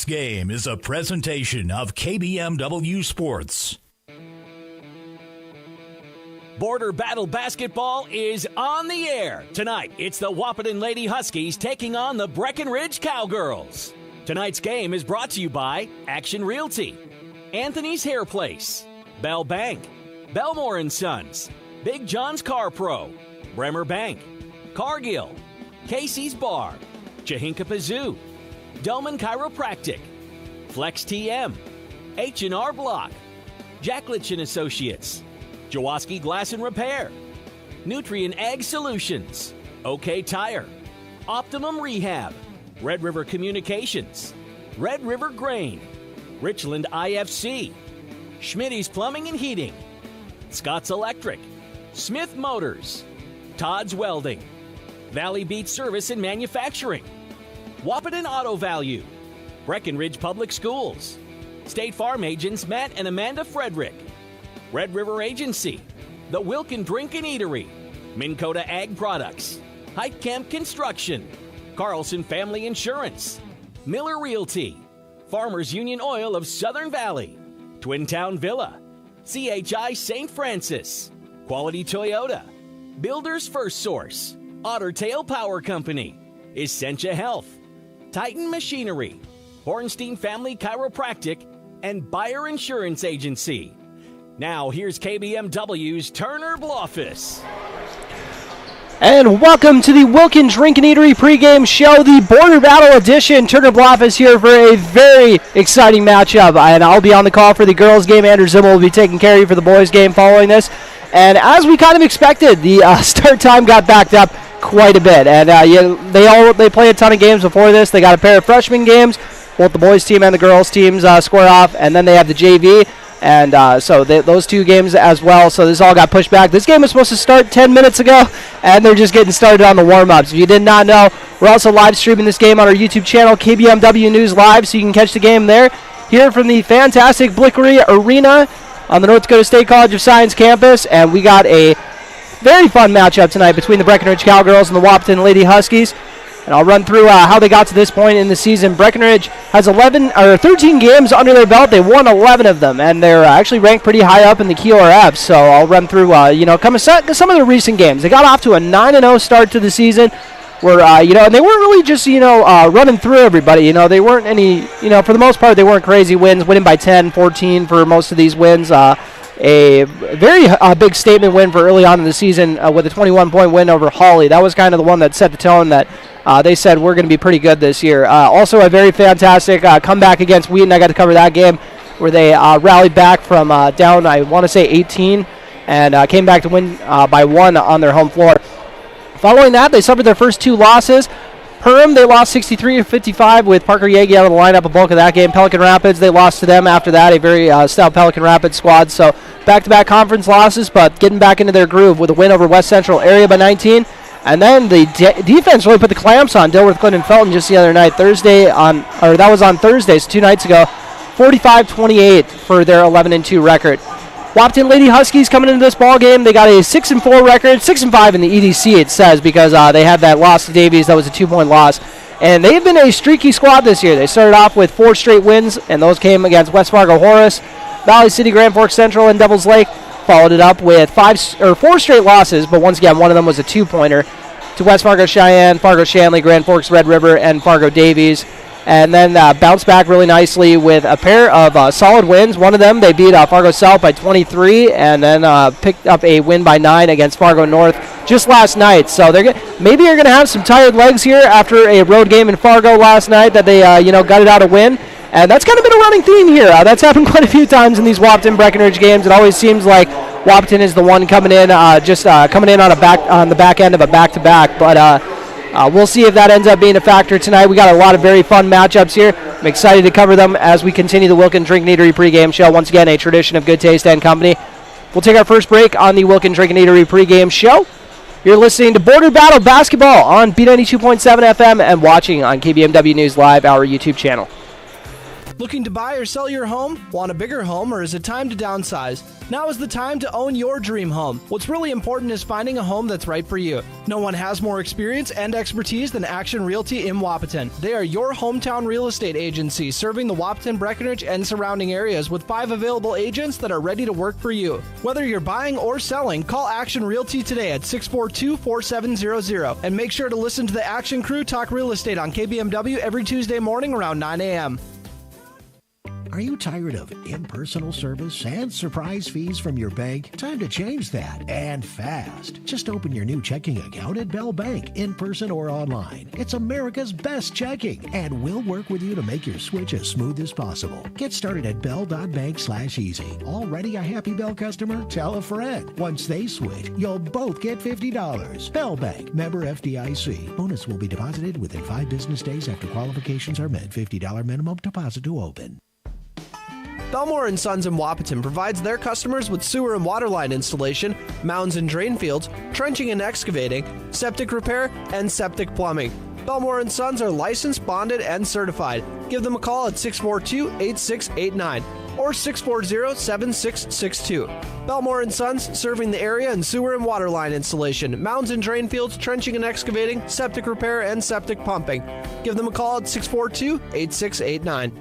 Tonight's game is a presentation of KBMW Sports. Border Battle Basketball is on the air. Tonight, it's the Wahpeton Lady Huskies taking on the Breckenridge Cowgirls. Tonight's game is brought to you by Action Realty, Anthony's Hair Place, Bell Bank, Belmore & Sons, Big John's Car Pro, Bremer Bank, Cargill, Casey's Bar, Chahinka Zoo, Delman Chiropractic, Flex TM, H&R Block, Jacklich & Associates, Jawoski Glass and Repair, Nutrient Ag Solutions, OK Tire, Optimum Rehab, Red River Communications, Red River Grain, Richland IFC, Schmitty's Plumbing and Heating, Scott's Electric, Smith Motors, Todd's Welding, Valley Beach Service and Manufacturing, Wahpeton Auto Value, Breckenridge Public Schools, State Farm agents Matt and Amanda Frederick, Red River Agency, The Wilkin Drink and Eatery, Minn Kota Ag Products, Hike Camp Construction, Carlson Family Insurance, Miller Realty, Farmers Union Oil of Southern Valley, Twin Town Villa, CHI St. Francis, Quality Toyota, Builders First Source, Otter Tail Power Company, Essentia Health, Titan Machinery, Hornstein Family Chiropractic, and Bayer Insurance Agency. Now, here's KBMW's Turner Blofus. And welcome to the Wilkin Drink and Eatery pregame show, the Border Battle edition. Turner Blofus here for a very exciting matchup. And I'll be on the call for the girls' game. Andrew Zimmel will be taking care of you for the boys' game following this. And as we kind of expected, the start time got backed up quite a bit. And they play a ton of games before this. They got a pair of freshman games. Both the boys' team and the girls' teams square off. And then they have the JV. And those two games as well. So this all got pushed back. This game was supposed to start 10 minutes ago, and they're just getting started on the warm-ups. If you did not know, we're also live streaming this game on our YouTube channel, KBMW News Live, so you can catch the game there. Here from the fantastic Blickery Arena on the North Dakota State College of Science campus. And we got a very fun matchup tonight between the Breckenridge Cowgirls and the Wahpeton Lady Huskies. And I'll run through how they got to this point in the season. Breckenridge has 13 games under their belt. They won 11 of them, and they're actually ranked pretty high up in the QRF. So I'll run through, some of the recent games. They got off to a 9-0 start to the season, where and they weren't really just running through everybody. They weren't any, for the most part, they weren't crazy wins, winning by 10, 14 for most of these wins. A very big statement win for early on in the season with a 21-point win over Hawley. That was kind of the one that set the tone that they said we're going to be pretty good this year. Also a very fantastic comeback against Wheaton. I got to cover that game where they rallied back from down, I want to say 18, and came back to win by 1 on their home floor. Following that, they suffered their first 2 losses. Perham, they lost 63-55 with Parker Yagi out of the lineup a bulk of that game. Pelican Rapids, they lost to them after that, a very stout Pelican Rapids squad. So back-to-back conference losses, but getting back into their groove with a win over West Central area by 19. And then the defense really put the clamps on Dilworth, Clinton, Felton just the other night. That was on Thursday, so 2 nights ago. 45-28 for their 11-2 record. Wahpeton Lady Huskies coming into this ball game, they got a 6-4 record, 6-5 in the EDC it says, because they had that loss to Davies. That was a 2-point loss. And they've been a streaky squad this year. They started off with 4 straight wins, and those came against West Fargo Horace, Valley City, Grand Forks Central, and Devils Lake. Followed it up with 4 straight losses, but once again, one of them was a 2-pointer to West Fargo Cheyenne, Fargo Shanley, Grand Forks Red River, and Fargo Davies. And then bounced back really nicely with a pair of solid wins. One of them, they beat Fargo South by 23, and then picked up a win by 9 against Fargo North just last night. So maybe you're going to have some tired legs here after a road game in Fargo last night that they gutted out a win. And that's kind of been a running theme here. That's happened quite a few times in these Wahpeton Breckenridge games. It always seems like Wahpeton is the one coming in, coming in on the back end of a back-to-back. But we'll see if that ends up being a factor tonight. We got a lot of very fun matchups here. I'm excited to cover them as we continue the Wilkin Drink and Eatery pregame show. Once again, a tradition of good taste and company. We'll take our first break on the Wilkin Drink and Eatery pregame show. You're listening to Border Battle Basketball on B92.7 FM and watching on KBMW News Live, our YouTube channel. Looking to buy or sell your home? Want a bigger home, or is it time to downsize? Now is the time to own your dream home. What's really important is finding a home that's right for you. No one has more experience and expertise than Action Realty in Wahpeton. They are your hometown real estate agency serving the Wahpeton, Breckenridge, and surrounding areas with 5 available agents that are ready to work for you. Whether you're buying or selling, call Action Realty today at 642-4700 and make sure to listen to the Action Crew talk real estate on KBMW every Tuesday morning around 9 a.m. Are you tired of impersonal service and surprise fees from your bank? Time to change that, and fast. Just open your new checking account at Bell Bank, in person or online. It's America's best checking, and we'll work with you to make your switch as smooth as possible. Get started at bell.bank/easy. Already a happy Bell customer? Tell a friend. Once they switch, you'll both get $50. Bell Bank, member FDIC. Bonus will be deposited within 5 business days after qualifications are met. $50 minimum deposit to open. Belmore & Sons in Wahpeton provides their customers with sewer and water line installation, mounds and drain fields, trenching and excavating, septic repair, and septic plumbing. Belmore & Sons are licensed, bonded, and certified. Give them a call at 642-8689 or 640-7662. Belmore & Sons, serving the area in sewer and water line installation, mounds and drain fields, trenching and excavating, septic repair, and septic pumping. Give them a call at 642-8689.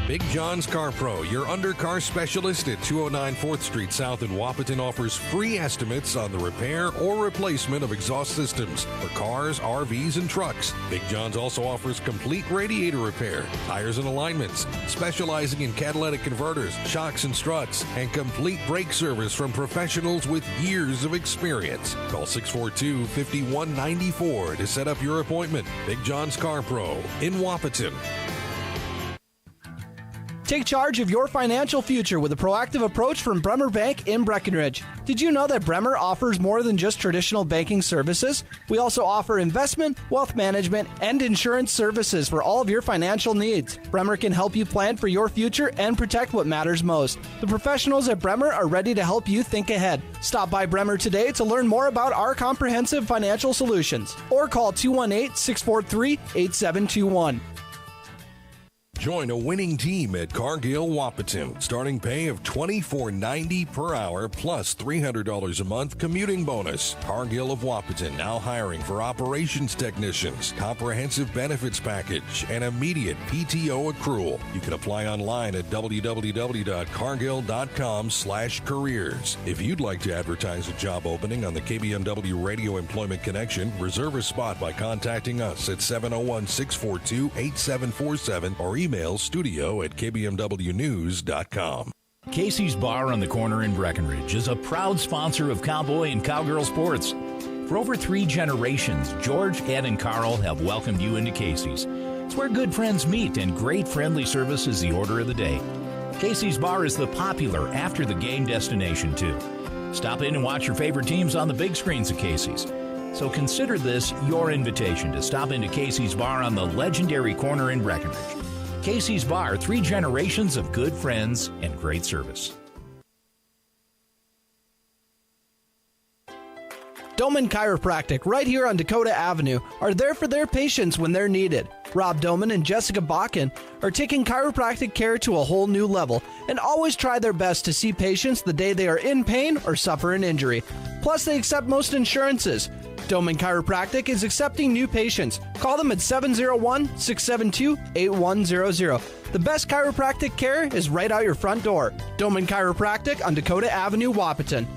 Big John's Car Pro, your undercar specialist at 209 4th Street South in Wahpeton, offers free estimates on the repair or replacement of exhaust systems for cars, RVs, and trucks. Big John's also offers complete radiator repair, tires and alignments, specializing in catalytic converters, shocks and struts, and complete brake service from professionals with years of experience. Call 642-5194 to set up your appointment. Big John's Car Pro in Wahpeton. Take charge of your financial future with a proactive approach from Bremer Bank in Breckenridge. Did you know that Bremer offers more than just traditional banking services? We also offer investment, wealth management, and insurance services for all of your financial needs. Bremer can help you plan for your future and protect what matters most. The professionals at Bremer are ready to help you think ahead. Stop by Bremer today to learn more about our comprehensive financial solutions, or call 218-643-8721. Join a winning team at Cargill Wahpeton. Starting pay of $24.90 per hour plus $300 a month commuting bonus. Cargill of Wahpeton now hiring for operations technicians, comprehensive benefits package, and immediate PTO accrual. You can apply online at www.cargill.com/careers. If you'd like to advertise a job opening on the KBMW Radio Employment Connection, reserve a spot by contacting us at 701-642-8747 or email studio@kbmwnews.com. Casey's Bar on the Corner in Breckenridge is a proud sponsor of cowboy and cowgirl sports. For over 3 generations, George, Ed, and Carl have welcomed you into Casey's. It's where good friends meet and great friendly service is the order of the day. Casey's Bar is the popular after-the-game destination, too. Stop in and watch your favorite teams on the big screens at Casey's. So consider this your invitation to stop into Casey's Bar on the legendary corner in Breckenridge. Casey's Bar, 3 generations of good friends and great service. Doman Chiropractic, right here on Dakota Avenue, are there for their patients when they're needed. Rob Doman and Jessica Bakken are taking chiropractic care to a whole new level and always try their best to see patients the day they are in pain or suffer an injury. Plus, they accept most insurances. Doman Chiropractic is accepting new patients. Call them at 701-672-8100. The best chiropractic care is right out your front door. Doman Chiropractic on Dakota Avenue, Wahpeton.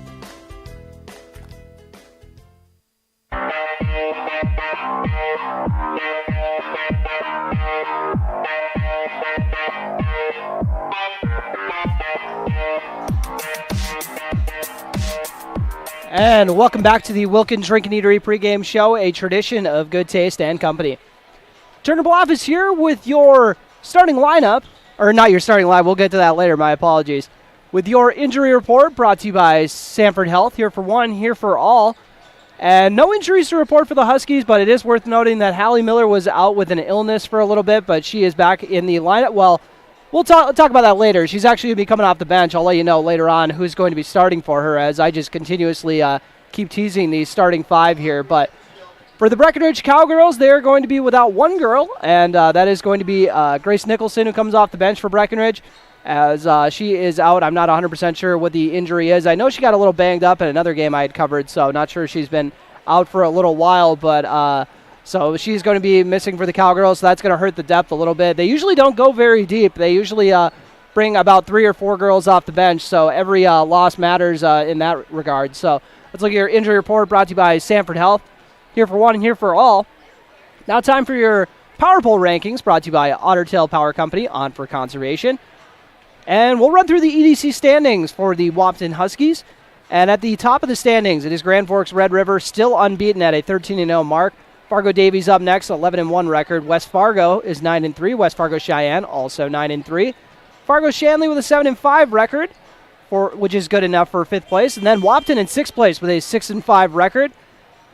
And welcome back to the Wilkins Drink and Eatery pregame show, a tradition of good taste and company. Turner Bluff is here with your starting lineup, or not your starting line, we'll get to that later, my apologies. With your injury report brought to you by Sanford Health, here for one, here for all. And no injuries to report for the Huskies, but it is worth noting that Hallie Miller was out with an illness for a little bit, but she is back in the lineup. Well, we'll talk about that later. She's actually going to be coming off the bench. I'll let you know later on who's going to be starting for her, as I just continuously keep teasing the starting 5 here. But For the Breckenridge Cowgirls, they're going to be without one girl, and that is going to be Grace Nicholson, who comes off the bench for Breckenridge, as she is out. I'm not 100% sure what the injury is. I know she got a little banged up in another game I had covered, so not sure she's been out for a little while, but so she's going to be missing for the Cowgirls, so that's going to hurt the depth a little bit. They usually don't go very deep. They usually bring about 3 or 4 girls off the bench, so every loss matters in that regard. So let's look at your injury report brought to you by Sanford Health. Here for one and here for all. Now time for your Power Pole rankings brought to you by Otter Tail Power Company, on for conservation. And we'll run through the EDC standings for the Wahpeton Huskies. And at the top of the standings, it is Grand Forks Red River, still unbeaten at a 13-0 mark. Fargo Davies up next, 11-1 record. West Fargo is 9-3. West Fargo Cheyenne also 9-3. Fargo Shanley with a 7-5 record, which is good enough for 5th place. And then Wahpeton in 6th place with a 6-5 record.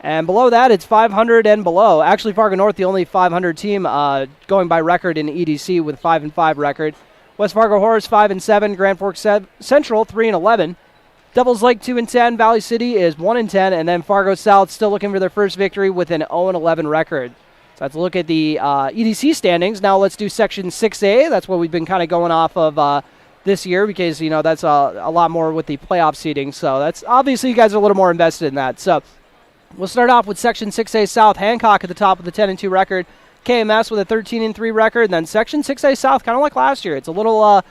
And below that, it's 500 and below. Actually, Fargo North, the only 500 team going by record in EDC with a 5-5 record. West Fargo Horse, 5-7. Grand Forks Central, 3-11. Devils Lake, 2-10. Valley City is 1-10. And then Fargo South still looking for their first victory with an 0-11 record. So let's look at the EDC standings. Now let's do Section 6A. That's what we've been kind of going off of this year because, you know, that's a lot more with the playoff seeding. So that's obviously you guys are a little more invested in that. So we'll start off with Section 6A South. Hancock at the top with a 10-2 record. KMS with a 13-3 record. And then Section 6A South, kind of like last year. It's a little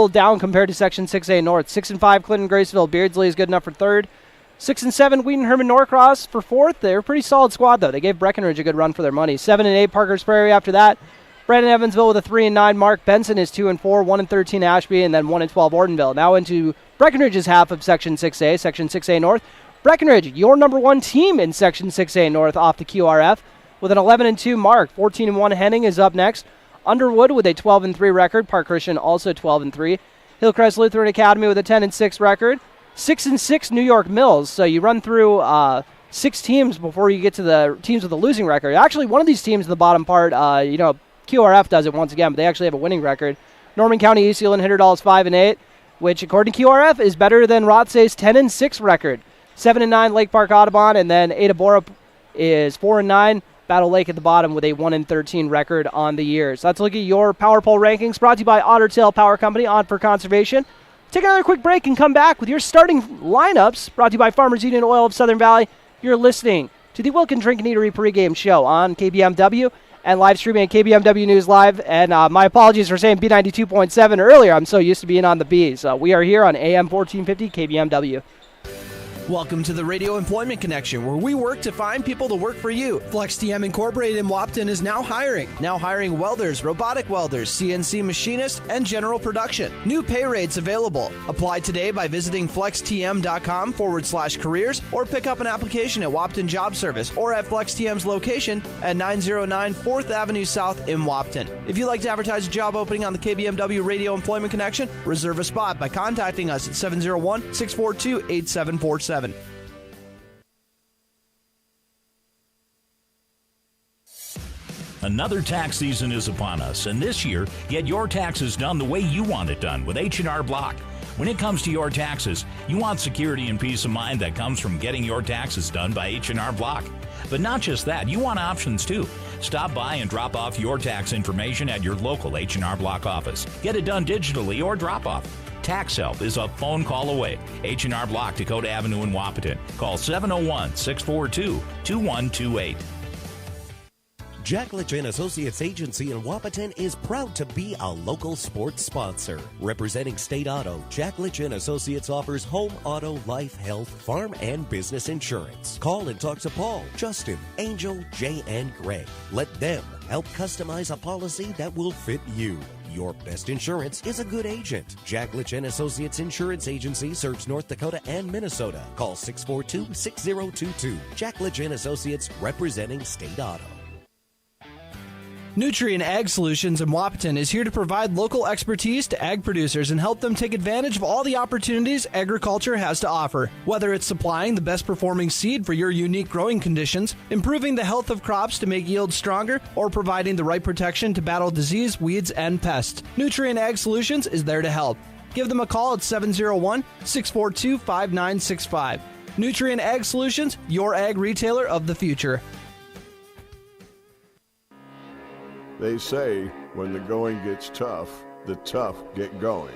down compared to Section 6A North. 6-5 Clinton Graceville. Beardsley is good enough for 3rd. 6-7 Wheaton Herman Norcross for 4th. They're a pretty solid squad, though. They gave Breckenridge a good run for their money. 7-8 Parker's Prairie after that. Brandon Evansville with a 3-9 mark. Benson is 2-4. 1-13 Ashby. And then 1-12 Ortonville. Now into Breckenridge's half of Section 6A. Section 6A North. Breckenridge, your number 1 team in Section 6A North off the QRF with an 11-2 mark. 14-1 Henning is up next. Underwood with a 12-3 record. Park Christian also 12-3. Hillcrest Lutheran Academy with a 10-6 record. 6-6 New York Mills. So you run through 6 teams before you get to the teams with a losing record. Actually, one of these teams in the bottom part, QRF does it once again, but they actually have a winning record. Norman County East Sealand Hitterdall is 5-8, which according to QRF is better than Rothsay's 10-6 record. 7-9 Lake Park Audubon, and then Ada Borup is 4-9. Battle Lake at the bottom with a 1-13 record on the year. So let's look at your Power Pole rankings brought to you by Otter Tail Power Company, on for conservation. Take another quick break and come back with your starting lineups brought to you by Farmers Union Oil of Southern Valley. You're listening to the Wilkin Drink and Eatery pregame show on KBMW and live streaming at KBMW News Live. And my apologies for saying B92.7 earlier. I'm so used to being on the B. So we are here on AM 1450 KBMW. Welcome to the Radio Employment Connection, where we work to find people to work for you. FlexTM Incorporated in Wahpeton is now hiring welders, robotic welders, CNC machinists, and general production. New pay rates available. Apply today by visiting flextm.com/careers or pick up an application at Wahpeton Job Service or at FlexTM's location at 909 4th Avenue South in Wahpeton. If you'd like to advertise a job opening on the KBMW Radio Employment Connection, reserve a spot by contacting us at 701-642-8747. Another tax season is upon us, and this year, get your taxes done the way you want it done with H&R Block. When it comes to your taxes, you want security and peace of mind that comes from getting your taxes done by H&R Block. But not just that, you want options too. Stop by and drop off your tax information at your local H&R Block office. Get it done digitally or drop off. Tax help is a phone call away. H&R Block, Dakota Avenue in Wahpeton. Call 701-642-2128. Jackledge and Associates Agency in Wahpeton is proud to be a local sports sponsor. Representing State Auto, Jackledge and Associates offers home, auto, life, health, farm, and business insurance. Call and talk to Paul, Justin, Angel, Jay, and Greg. Let them help customize a policy that will fit you. Your best insurance is a good agent. Jackledge and Associates Insurance Agency serves North Dakota and Minnesota. Call 642-6022. Jackledge and Associates, representing State Auto. Nutrien Ag Solutions in Wahpeton is here to provide local expertise to ag producers and help them take advantage of all the opportunities agriculture has to offer. Whether it's supplying the best performing seed for your unique growing conditions, improving the health of crops to make yields stronger, or providing the right protection to battle disease, weeds, and pests, Nutrien Ag Solutions is there to help. Give them a call at 701-642-5965. Nutrien Ag Solutions, your ag retailer of the future. They say when the going gets tough, the tough get going.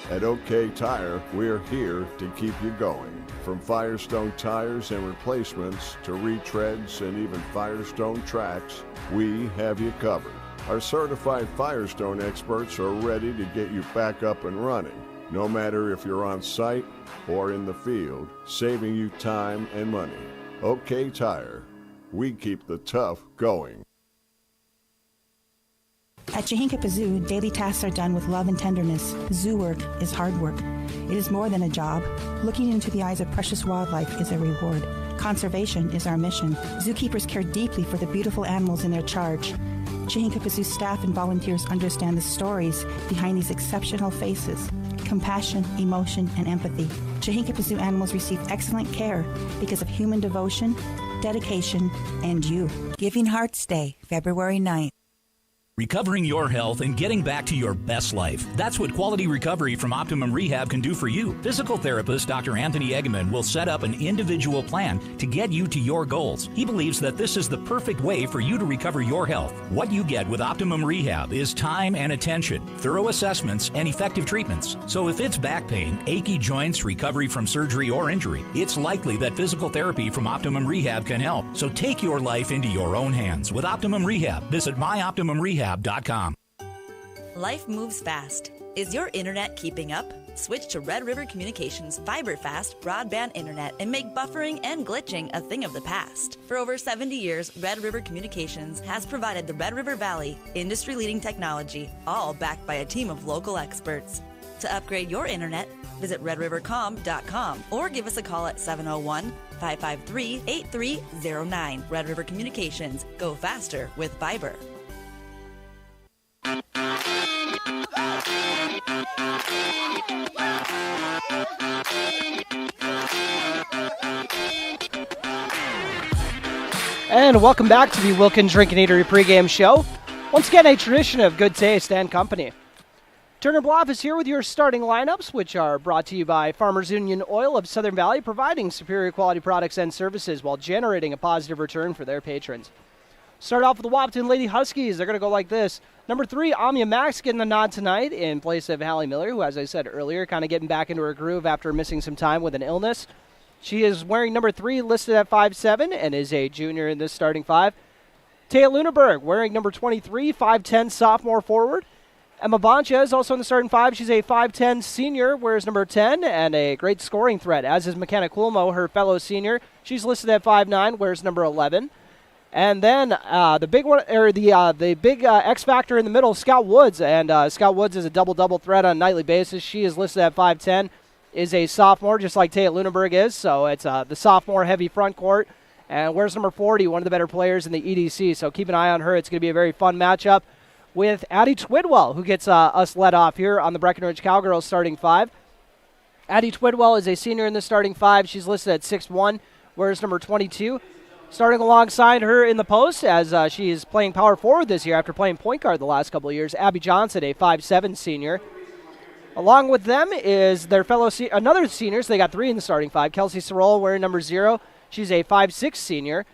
At OK Tire, we're here to keep you going. From Firestone tires and replacements to retreads and even Firestone tracks, we have you covered. Our certified Firestone experts are ready to get you back up and running, no matter if you're on site or in the field, saving you time and money. OK Tire, we keep the tough going. At Chihinkapa Zoo, daily tasks are done with love and tenderness. Zoo work is hard work. It is more than a job. Looking into the eyes of precious wildlife is a reward. Conservation is our mission. Zookeepers care deeply for the beautiful animals in their charge. Chihinkapa Zoo staff and volunteers understand the stories behind these exceptional faces. Compassion, emotion, and empathy. Chihinkapa Zoo animals receive excellent care because of human devotion, dedication, and you. Giving Hearts Day, February 9th. Recovering your health and getting back to your best life. That's what Quality Recovery from Optimum Rehab can do for you. Physical therapist Dr. Anthony Egeman will set up an individual plan to get you to your goals. He believes that this is the perfect way for you to recover your health. What you get with Optimum Rehab is time and attention, thorough assessments, and effective treatments. So if it's back pain, achy joints, recovery from surgery or injury, it's likely that physical therapy from Optimum Rehab can help. So take your life into your own hands with Optimum Rehab. Visit myoptimumrehab.com. Life moves fast. Is your internet keeping up? Switch to Red River Communications fiber fast broadband internet and make buffering and glitching a thing of the past. For over 70 years, Red River Communications has provided the Red River Valley industry-leading technology, all backed by a team of local experts. To upgrade your internet, visit redrivercom.com or give us a call at 701-553-8309. Red River Communications. Go faster with fiber. And welcome back to the Wilkins Drink and Eatery pregame show. Once again, a tradition of good taste and company. Turner Bluff is here with your starting lineups, which are brought to you by Farmers Union Oil of Southern Valley, providing superior quality products and services while generating a positive return for their patrons. Start off with the Wahpeton Lady Huskies. They're going to go like this. Number 3, Amia Max getting the nod tonight in place of Hallie Miller, who, as I said earlier, kind of getting back into her groove after missing some time with an illness. She is wearing number 3, listed at 5'7", and is a junior in this starting 5. Taya Luneberg wearing number 23, 5'10", sophomore forward. Emma Boncha is also in the starting 5. She's a 5'10", senior, wears number 10, and a great scoring threat, as is McKenna Cuomo, her fellow senior. She's listed at 5'9", wears number 11. And then the big one, or the big X factor in the middle, Scout Woods, and Scout Woods is a double threat on a nightly basis. She is listed at 5'10", is a sophomore, just like Taya Luneberg is. So it's the sophomore heavy front court, and wears number 40, one of the better players in the EDC. So keep an eye on her. It's going to be a very fun matchup with Addie Twidwell, who gets us led off here on the Breckenridge Cowgirls starting 5. Addie Twidwell is a senior in the starting 5. She's listed at 6'1", wears number 22. Starting alongside her in the post, as she is playing power forward this year after playing point guard the last couple of years, Abby Johnson, a 5'7" senior. Along with them is their fellow another senior, so they got 3 in the starting 5. Kelsey Sorrell wearing number 0. She's a 5'6" senior.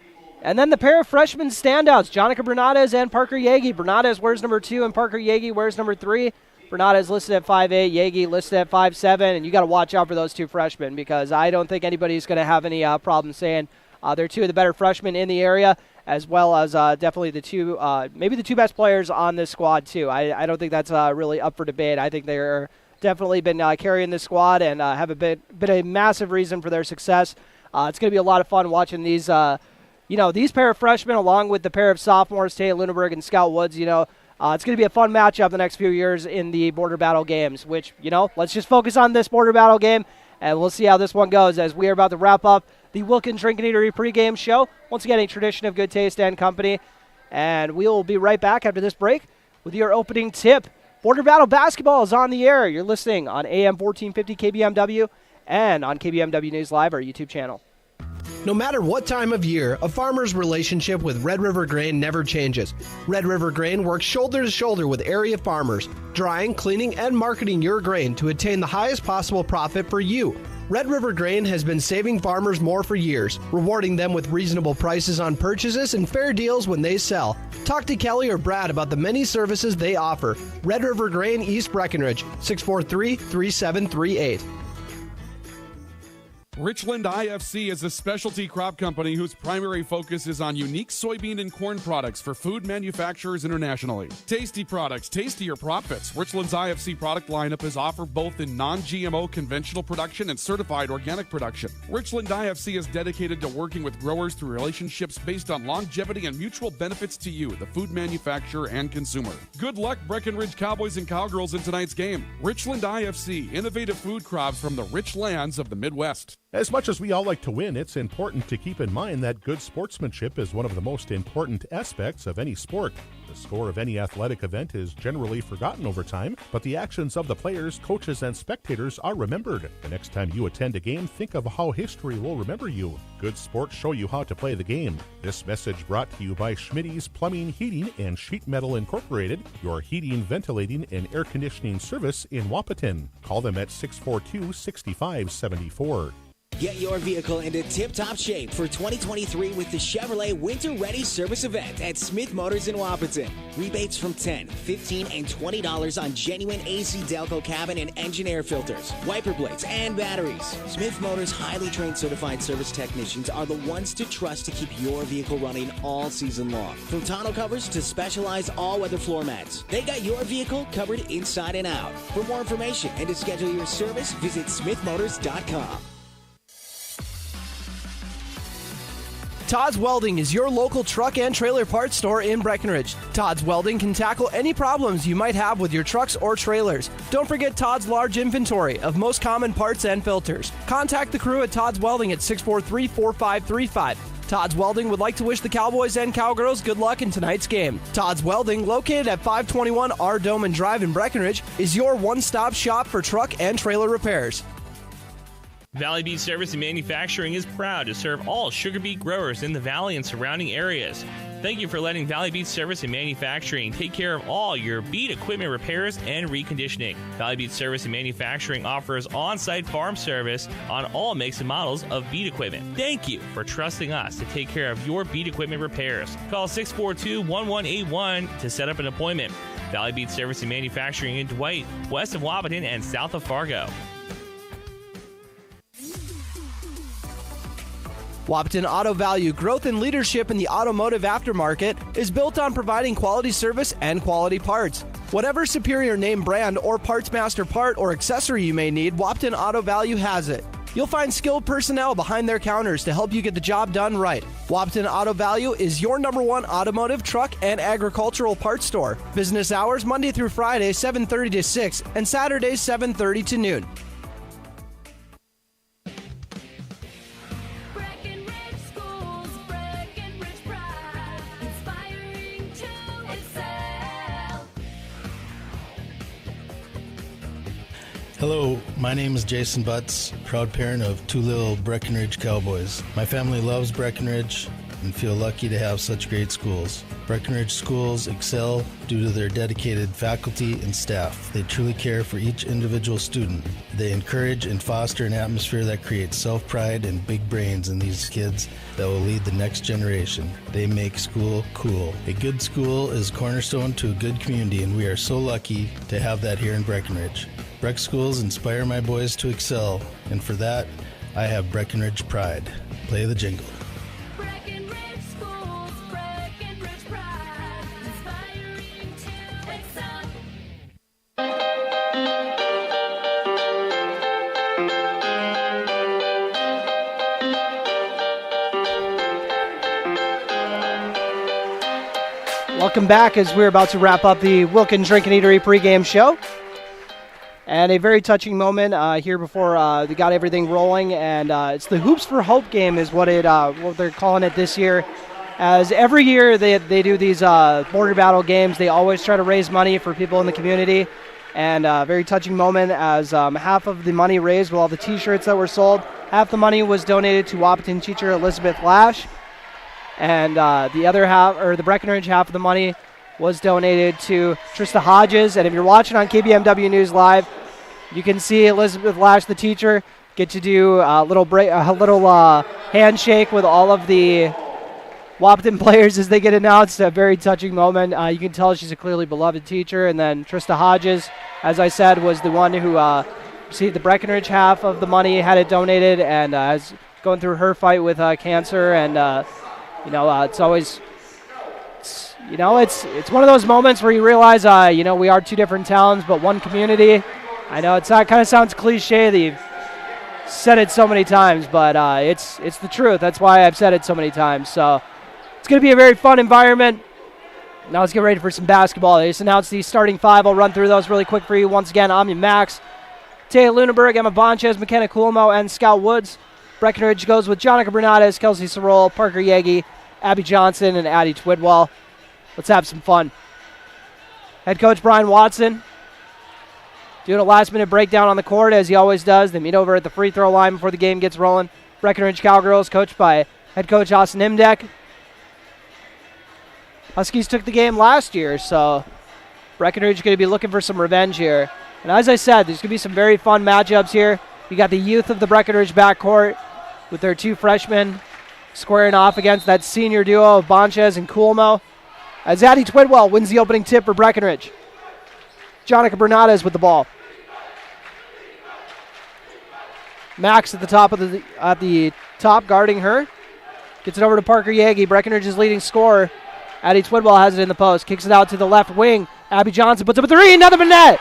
And then the pair of freshman standouts, Jonica Bernades and Parker Yagi. Bernades wears number 2 and Parker Yagi wears number 3. Bernades listed at 5'8", Yagi listed at 5'7", and you got to watch out for those two freshmen because I don't think anybody's going to have any problem saying they're 2 of the better freshmen in the area, as well as definitely the 2, maybe the 2 best players on this squad too. I don't think that's really up for debate. I think they're definitely been carrying this squad and have been a massive reason for their success. It's going to be a lot of fun watching these, these pair of freshmen along with the pair of sophomores, Taya Luneberg and Scout Woods. It's going to be a fun matchup the next few years in the Border Battle games, which, let's just focus on this Border Battle game, and we'll see how this one goes as we are about to wrap up the Wilkins Drink and Eatery pregame show. Once again, a tradition of good taste and company. And we will be right back after this break with your opening tip. Border Battle basketball is on the air. You're listening on AM 1450 KBMW and on KBMW News Live, our YouTube channel. No matter what time of year, a farmer's relationship with Red River Grain never changes. Red River Grain works shoulder to shoulder with area farmers, drying, cleaning, and marketing your grain to attain the highest possible profit for you. Red River Grain has been saving farmers more for years, rewarding them with reasonable prices on purchases and fair deals when they sell. Talk to Kelly or Brad about the many services they offer. Red River Grain, East Breckenridge, 643-3738. Richland IFC is a specialty crop company whose primary focus is on unique soybean and corn products for food manufacturers internationally. Tasty products, tastier profits. Richland's IFC product lineup is offered both in non-GMO conventional production and certified organic production. Richland IFC is dedicated to working with growers through relationships based on longevity and mutual benefits to you, the food manufacturer and consumer. Good luck, Breckenridge Cowboys and Cowgirls, in tonight's game. Richland IFC, innovative food crops from the rich lands of the Midwest. As much as we all like to win, it's important to keep in mind that good sportsmanship is one of the most important aspects of any sport. The score of any athletic event is generally forgotten over time, but the actions of the players, coaches, and spectators are remembered. The next time you attend a game, think of how history will remember you. Good sports show you how to play the game. This message brought to you by Schmitty's Plumbing, Heating, and Sheet Metal Incorporated, your heating, ventilating, and air conditioning service in Wahpeton. Call them at 642-6574. Get your vehicle into tip-top shape for 2023 with the Chevrolet Winter Ready Service Event at Smith Motors in Wahpeton. Rebates from $10, $15, and $20 on genuine AC Delco cabin and engine air filters, wiper blades, and batteries. Smith Motors' highly trained certified service technicians are the ones to trust to keep your vehicle running all season long. From tonneau covers to specialized all-weather floor mats, they got your vehicle covered inside and out. For more information and to schedule your service, visit smithmotors.com. Todd's Welding is your local truck and trailer parts store in Breckenridge. Todd's Welding can tackle any problems you might have with your trucks or trailers. Don't forget Todd's large inventory of most common parts and filters. Contact the crew at Todd's Welding at 643-4535. Todd's Welding would like to wish the Cowboys and Cowgirls good luck in tonight's game. Todd's Welding, located at 521 R. Doman Drive in Breckenridge, is your one-stop shop for truck and trailer repairs. Valley Beet Service and Manufacturing is proud to serve all sugar beet growers in the valley and surrounding areas. Thank you for letting Valley Beet Service and Manufacturing take care of all your beet equipment repairs and reconditioning. Valley Beet Service and Manufacturing offers on-site farm service on all makes and models of beet equipment. Thank you for trusting us to take care of your beet equipment repairs. Call 642-1181 to set up an appointment. Valley Beet Service and Manufacturing in Dwight, west of Wahpeton and south of Fargo. Wahpeton Auto Value, growth and leadership in the automotive aftermarket, is built on providing quality service and quality parts. Whatever superior name brand or parts master part or accessory you may need, Wahpeton Auto Value has it. You'll find skilled personnel behind their counters to help you get the job done right. Wahpeton Auto Value is your #1 automotive, truck, and agricultural parts store. Business hours Monday through Friday, 7:30 to 6, and Saturdays, 7:30 to noon. Hello, my name is Jason Butts, proud parent of two little Breckenridge Cowboys. My family loves Breckenridge and feel lucky to have such great schools. Breckenridge schools excel due to their dedicated faculty and staff. They truly care for each individual student. They encourage and foster an atmosphere that creates self-pride and big brains in these kids that will lead the next generation. They make school cool. A good school is cornerstone to a good community, and we are so lucky to have that here in Breckenridge. Breck schools inspire my boys to excel, and for that, I have Breckenridge pride. Play the jingle. Breckenridge schools, Breckenridge pride, inspiring to excel. Welcome back as we're about to wrap up the Wilkins Drink and Eatery pregame show. And a very touching moment here before they got everything rolling, and it's the Hoops for Hope game is what they're calling it this year. As every year they do these border battle games, they always try to raise money for people in the community, and a very touching moment as half of the money raised with all the T-shirts that were sold, half the money was donated to Wahpeton teacher Elizabeth Lash, and the other half, or the Breckenridge half of the money, was donated to Trista Hodges. And if you're watching on KBMW News Live, you can see Elizabeth Lash, the teacher, get to do a little handshake with all of the Wahpeton players as they get announced. A very touching moment. You can tell she's a clearly beloved teacher. And then Trista Hodges, as I said, was the one who received the Breckenridge half of the money, had it donated, and is going through her fight with cancer. And it's always, it's one of those moments where you realize, we are two different towns, but one community. I know it kind of sounds cliche that you've said it so many times, but it's the truth. That's why I've said it so many times. So it's going to be a very fun environment. Now let's get ready for some basketball. They just announced the starting five. I'll run through those really quick for you. Once again, I'm your Max, Taya Lunenberg, Emma Bonches, McKenna Coolmo, and Scout Woods. Breckenridge goes with Jonica Bernades, Kelsey Sorol, Parker Yegi, Abby Johnson, and Addie Twidwell. Let's have some fun. Head coach Brian Watson doing a last-minute breakdown on the court, as he always does. They meet over at the free throw line before the game gets rolling. Breckenridge Cowgirls, coached by head coach Austin Imdek. Huskies took the game last year, so Breckenridge is going to be looking for some revenge here. And as I said, there's going to be some very fun matchups here. You got the youth of the Breckenridge backcourt with their two freshmen squaring off against that senior duo of Bonches and Coolmo, as Addie Twidwell wins the opening tip for Breckenridge. Jonica Bernades with the ball. Max at the top guarding her. Gets it over to Parker Yagi, Breckenridge's leading scorer. Addie Twidwell has it in the post. Kicks it out to the left wing. Abby Johnson puts up a three. Another net.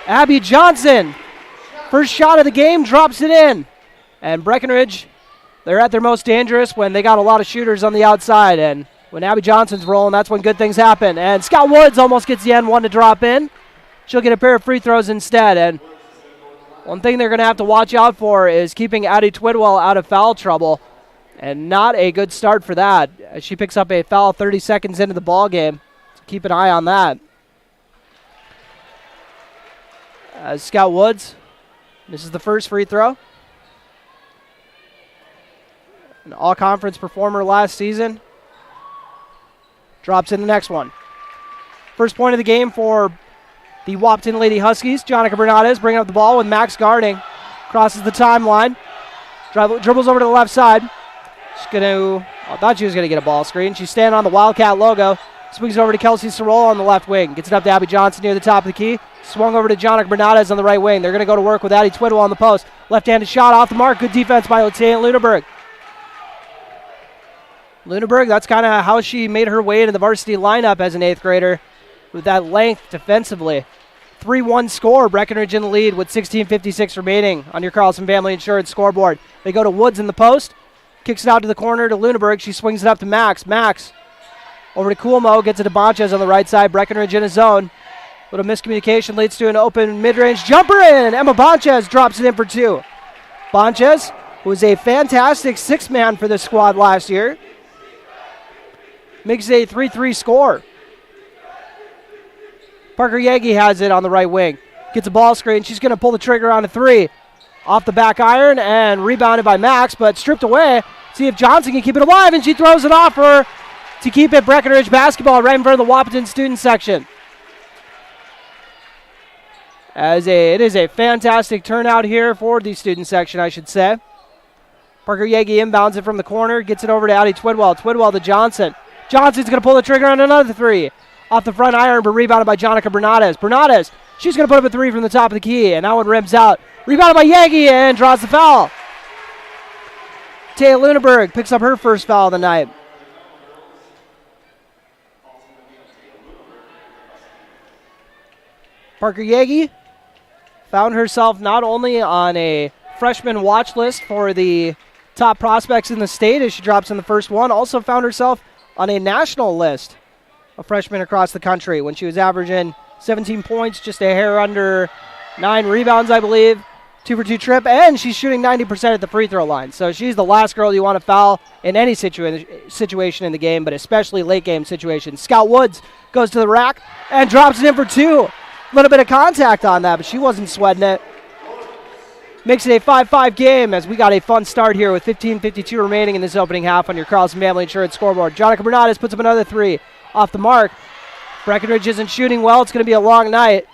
Abby Johnson, first shot of the game, drops it in. And Breckenridge, they're at their most dangerous when they got a lot of shooters on the outside. And when Abby Johnson's rolling, that's when good things happen. And Scott Woods almost gets the N1 to drop in. She'll get a pair of free throws instead. And one thing they're going to have to watch out for is keeping Addie Twidwell out of foul trouble. And not a good start for that, as she picks up a foul 30 seconds into the ball game. So keep an eye on that. As Scout Woods, this is the first free throw. An all-conference performer last season. Drops in the next one. First point of the game for the Wahpeton Lady Huskies. Jonica Bernades bringing up the ball with Max guarding. Crosses the timeline. Dribbles over to the left side. I thought she was going to get a ball screen. She's standing on the Wildcat logo. Swings over to Kelsey Sorol on the left wing. Gets it up to Abby Johnson near the top of the key. Swung over to Jonica Bernades on the right wing. They're going to go to work with Addie Twidwell on the post. Left-handed shot off the mark. Good defense by Lieutenant Lunenberg. Lunenberg, that's kind of how she made her way into the varsity lineup as an 8th grader, with that length defensively. 3-1 score. Breckenridge in the lead with 16:56 remaining on your Carlson Family Insurance scoreboard. They go to Woods in the post. Kicks it out to the corner to Lunenberg. She swings it up to Max. Max over to Coolmo. Gets it to Bonches on the right side. Breckenridge in a zone. Little miscommunication leads to an open mid-range jumper, and Emma Bonches drops it in for two. Bonches, who was a fantastic six-man for this squad last year, makes it a 3-3 score. Parker Yagi has it on the right wing. Gets a ball screen. She's going to pull the trigger on a three. Off the back iron and rebounded by Max, but stripped away. See if Johnson can keep it alive, and she throws it off her to keep it Breckenridge basketball right in front of the Wahpeton student section. It is a fantastic turnout here for the student section, I should say. Parker Yagi inbounds it from the corner, gets it over to Addie Twidwell. Twidwell to Johnson. Johnson's going to pull the trigger on another three. Off the front iron, but rebounded by Jonica Bernades. Bernades, she's going to put up a three from the top of the key, and that one rims out. Rebounded by Yagi and draws the foul. Taya Lunenberg picks up her first foul of the night. Parker Yagi found herself not only on a freshman watch list for the top prospects in the state as she drops in the first one, also found herself on a national list of freshmen across the country when she was averaging 17 points, just a hair under 9 rebounds, I believe. 2-for-2 trip, and she's shooting 90% at the free throw line. So she's the last girl you want to foul in any situation in the game, but especially late game situations. Scout Woods goes to the rack and drops it in for two. A little bit of contact on that, but she wasn't sweating it. Makes it a 5-5 game as we got a fun start here with 15:52 remaining in this opening half on your Carlson Family Insurance scoreboard. Jonica Bernades puts up another three off the mark. Breckenridge isn't shooting well. It's going to be a long night.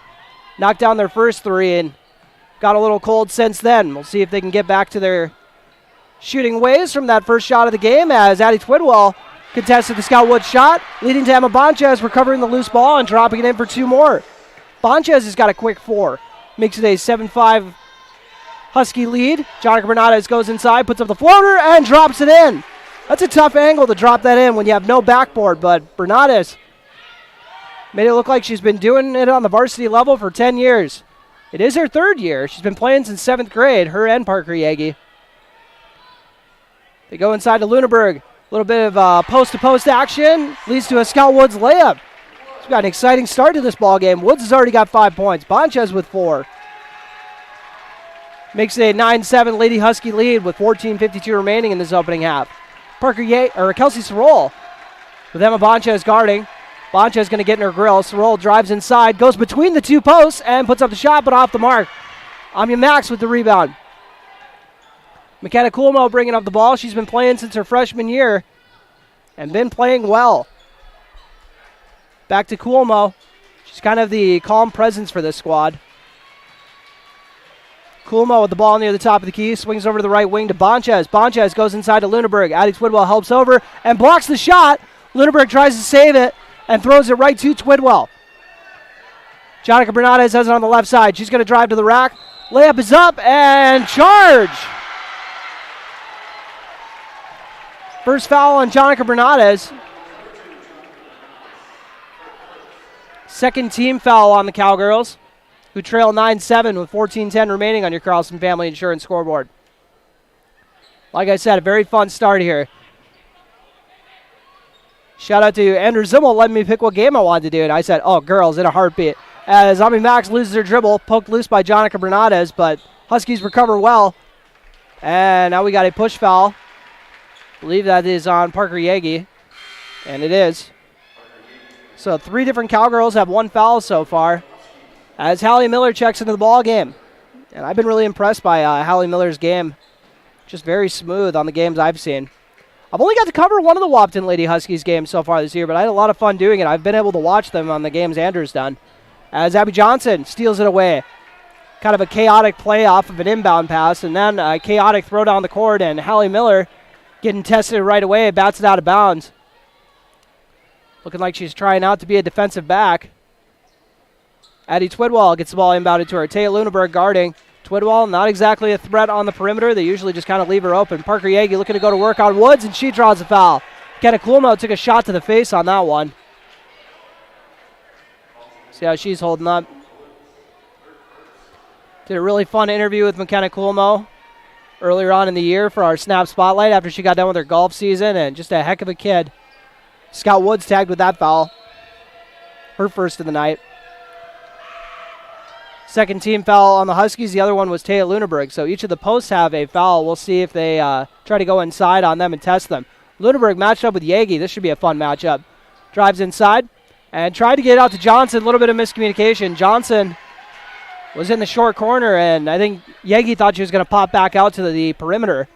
Knocked down their first three, and got a little cold since then. We'll see if they can get back to their shooting ways from that first shot of the game as Addie Twidwell contested the Scout Woods shot, leading to Emma Bonchez recovering the loose ball and dropping it in for 2 more. Bonchez has got a quick 4. Makes it a 7-5 Husky lead. Jonica Bernardes goes inside, puts up the floater, and drops it in. That's a tough angle to drop that in when you have no backboard, but Bernardes made it look like she's been doing it on the varsity level for 10 years. It is her 3rd year. She's been playing since 7th grade, her and Parker Yagi. They go inside to Lunenburg. A little bit of post-to-post action leads to a Scout Woods layup. We've got an exciting start to this ball game. Woods has already got 5 points. Bonchez with 4. Makes it a 9-7 Lady Husky lead with 14:52 remaining in this opening half. Kelsey Sorrell with Emma Bonchez guarding. Bonchez going to get in her grill. Sorrell drives inside, goes between the 2 posts, and puts up the shot, but off the mark. Amia Max with the rebound. McKenna Coolmo bringing up the ball. She's been playing since her freshman year and been playing well. Back to Coolmo. She's kind of the calm presence for this squad. Coolmo with the ball near the top of the key. Swings over to the right wing to Bonchez. Bonchez goes inside to Lunenburg. Addie Twidwell helps over and blocks the shot. Lunenburg tries to save it and throws it right to Twidwell. Jonica Bernardes has it on the left side. She's going to drive to the rack. Layup is up and charge. First foul on Jonica Bernardes. Second team foul on the Cowgirls, who trail 9-7 with 14:10 remaining on your Carlson Family Insurance scoreboard. Like I said, a very fun start here. Shout out to Andrew Zimmel letting me pick what game I wanted to do, and I said, oh, girls, in a heartbeat. As Ami Max loses her dribble, poked loose by Jonica Bernardes, but Huskies recover well. And now we got a push foul. I believe that is on Parker Yagi, and it is. So 3 different Cowgirls have 1 foul so far as Hallie Miller checks into the ball game. And I've been really impressed by Hallie Miller's game. Just very smooth on the games I've seen. I've only got to cover one of the Wahpeton Lady Huskies games so far this year, but I had a lot of fun doing it. I've been able to watch them on the games Andrew's done. As Abby Johnson steals it away. Kind of a chaotic play off of an inbound pass, and then a chaotic throw down the court, and Hallie Miller getting tested right away, bats it out of bounds. Looking like she's trying out to be a defensive back. Addie Twidwell gets the ball inbounded to her. Taya Lunenburg guarding. Twidwell, not exactly a threat on the perimeter. They usually just kind of leave her open. Parker Yagi looking to go to work on Woods, and she draws a foul. Kenna Coolmo took a shot to the face on that one. See how she's holding up. Did a really fun interview with McKenna Coolmo earlier on in the year for our Snap Spotlight after she got done with her golf season, and just a heck of a kid. Scout Woods tagged with that foul. Her first of the night. Second team foul on the Huskies. The other one was Taya Lunenburg. So each of the posts have a foul. We'll see if they try to go inside on them and test them. Lunenburg matched up with Yagi. This should be a fun matchup. Drives inside and tried to get out to Johnson. A little bit of miscommunication. Johnson was in the short corner, and I think Yagi thought she was going to pop back out to the perimeter.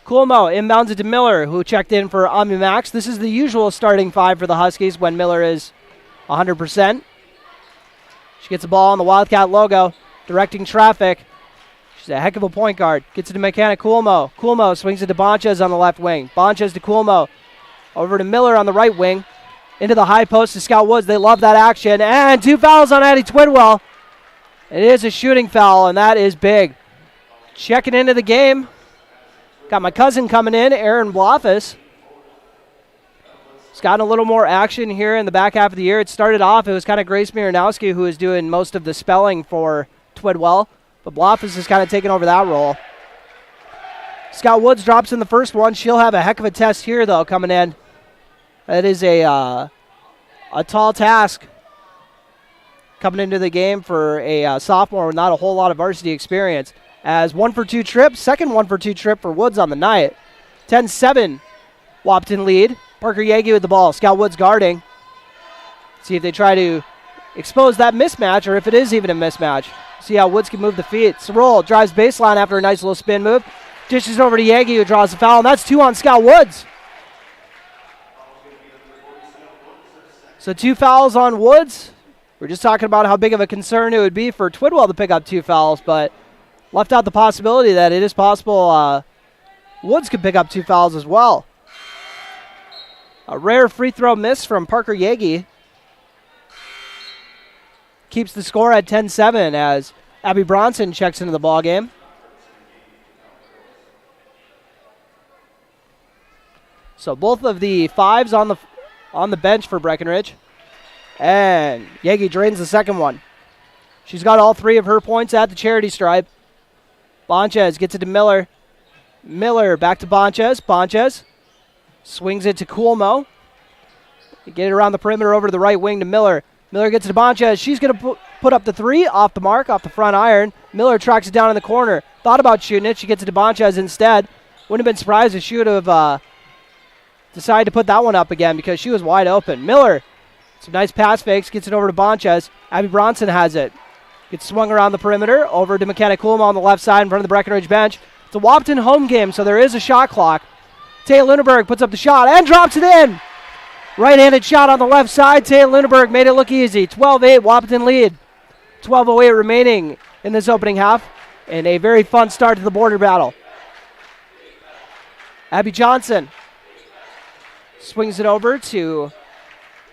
Coolmo inbounds it to Miller, who checked in for Ami Max. This is the usual starting 5 for the Huskies when Miller is 100%. She gets the ball on the Wildcat logo, directing traffic. She's a heck of a point guard. Gets it to McKenna Coolmo. Coolmo swings it to Bonchez on the left wing. Bonchez to Coolmo. Over to Miller on the right wing. Into the high post to Scout Woods. They love that action. And 2 fouls on Addie Twidwell. It is a shooting foul, and that is big. Checking into the game. Got my cousin coming in, Aaron Blofus. He's gotten a little more action here in the back half of the year. It started off, it was kind of Grace Miranowski who was doing most of the spelling for Twidwell, but Blofus has kind of taken over that role. Scout Woods drops in the first one. She'll have a heck of a test here, though, coming in. That is a tall task coming into the game for a sophomore with not a whole lot of varsity experience. As 1-for-2 trip, second 1-for-2 trip for Woods on the night. 10-7 Wahpeton lead. Parker Yagi with the ball. Scout Woods guarding. See if they try to expose that mismatch or if it is even a mismatch. See how Woods can move the feet. Sorrell drives baseline after a nice little spin move. Dishes over to Yagi, who draws the foul, and that's 2 on Scout Woods. So 2 fouls on Woods. We're just talking about how big of a concern it would be for Twidwell to pick up 2 fouls, but left out the possibility that it is possible Woods could pick up 2 fouls as well. A rare free throw miss from Parker Yagi keeps the score at 10-7 as Abby Bronson checks into the ballgame. So both of the 5s on the bench for Breckenridge. And Yagi drains the second one. She's got all 3 of her points at the charity stripe. Bonchez gets it to Miller. Miller back to Bonchez. Bonchez swings it to Coolmo. Get it around the perimeter over to the right wing to Miller. Miller gets it to Bonchez. She's going to put up the 3 off the mark, off the front iron. Miller tracks it down in the corner. Thought about shooting it. She gets it to Bonchez instead. Wouldn't have been surprised if she would have decided to put that one up again because she was wide open. Miller, some nice pass fakes, gets it over to Bonchez. Abby Bronson has it. Gets swung around the perimeter, over to McKenna Coolmo on the left side in front of the Breckenridge bench. It's a Wahpeton home game, so there is a shot clock. Taya Lunenberg puts up the shot and drops it in. Right-handed shot on the left side. Taya Lunenberg made it look easy. 12-8, Wahpeton lead. 12:08 remaining in this opening half, and a very fun start to the border battle. Abby Johnson swings it over to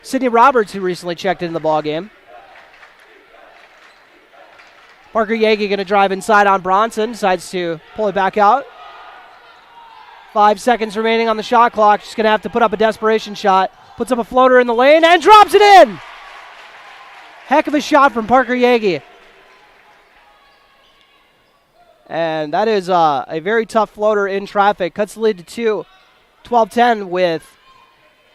Sydney Roberts, who recently checked into the ballgame. Parker Yagi going to drive inside on Bronson. Decides to pull it back out. 5 seconds remaining on the shot clock. She's going to have to put up a desperation shot. Puts up a floater in the lane and drops it in. Heck of a shot from Parker Yagi. And that is a very tough floater in traffic. Cuts the lead to 2. 12-10 with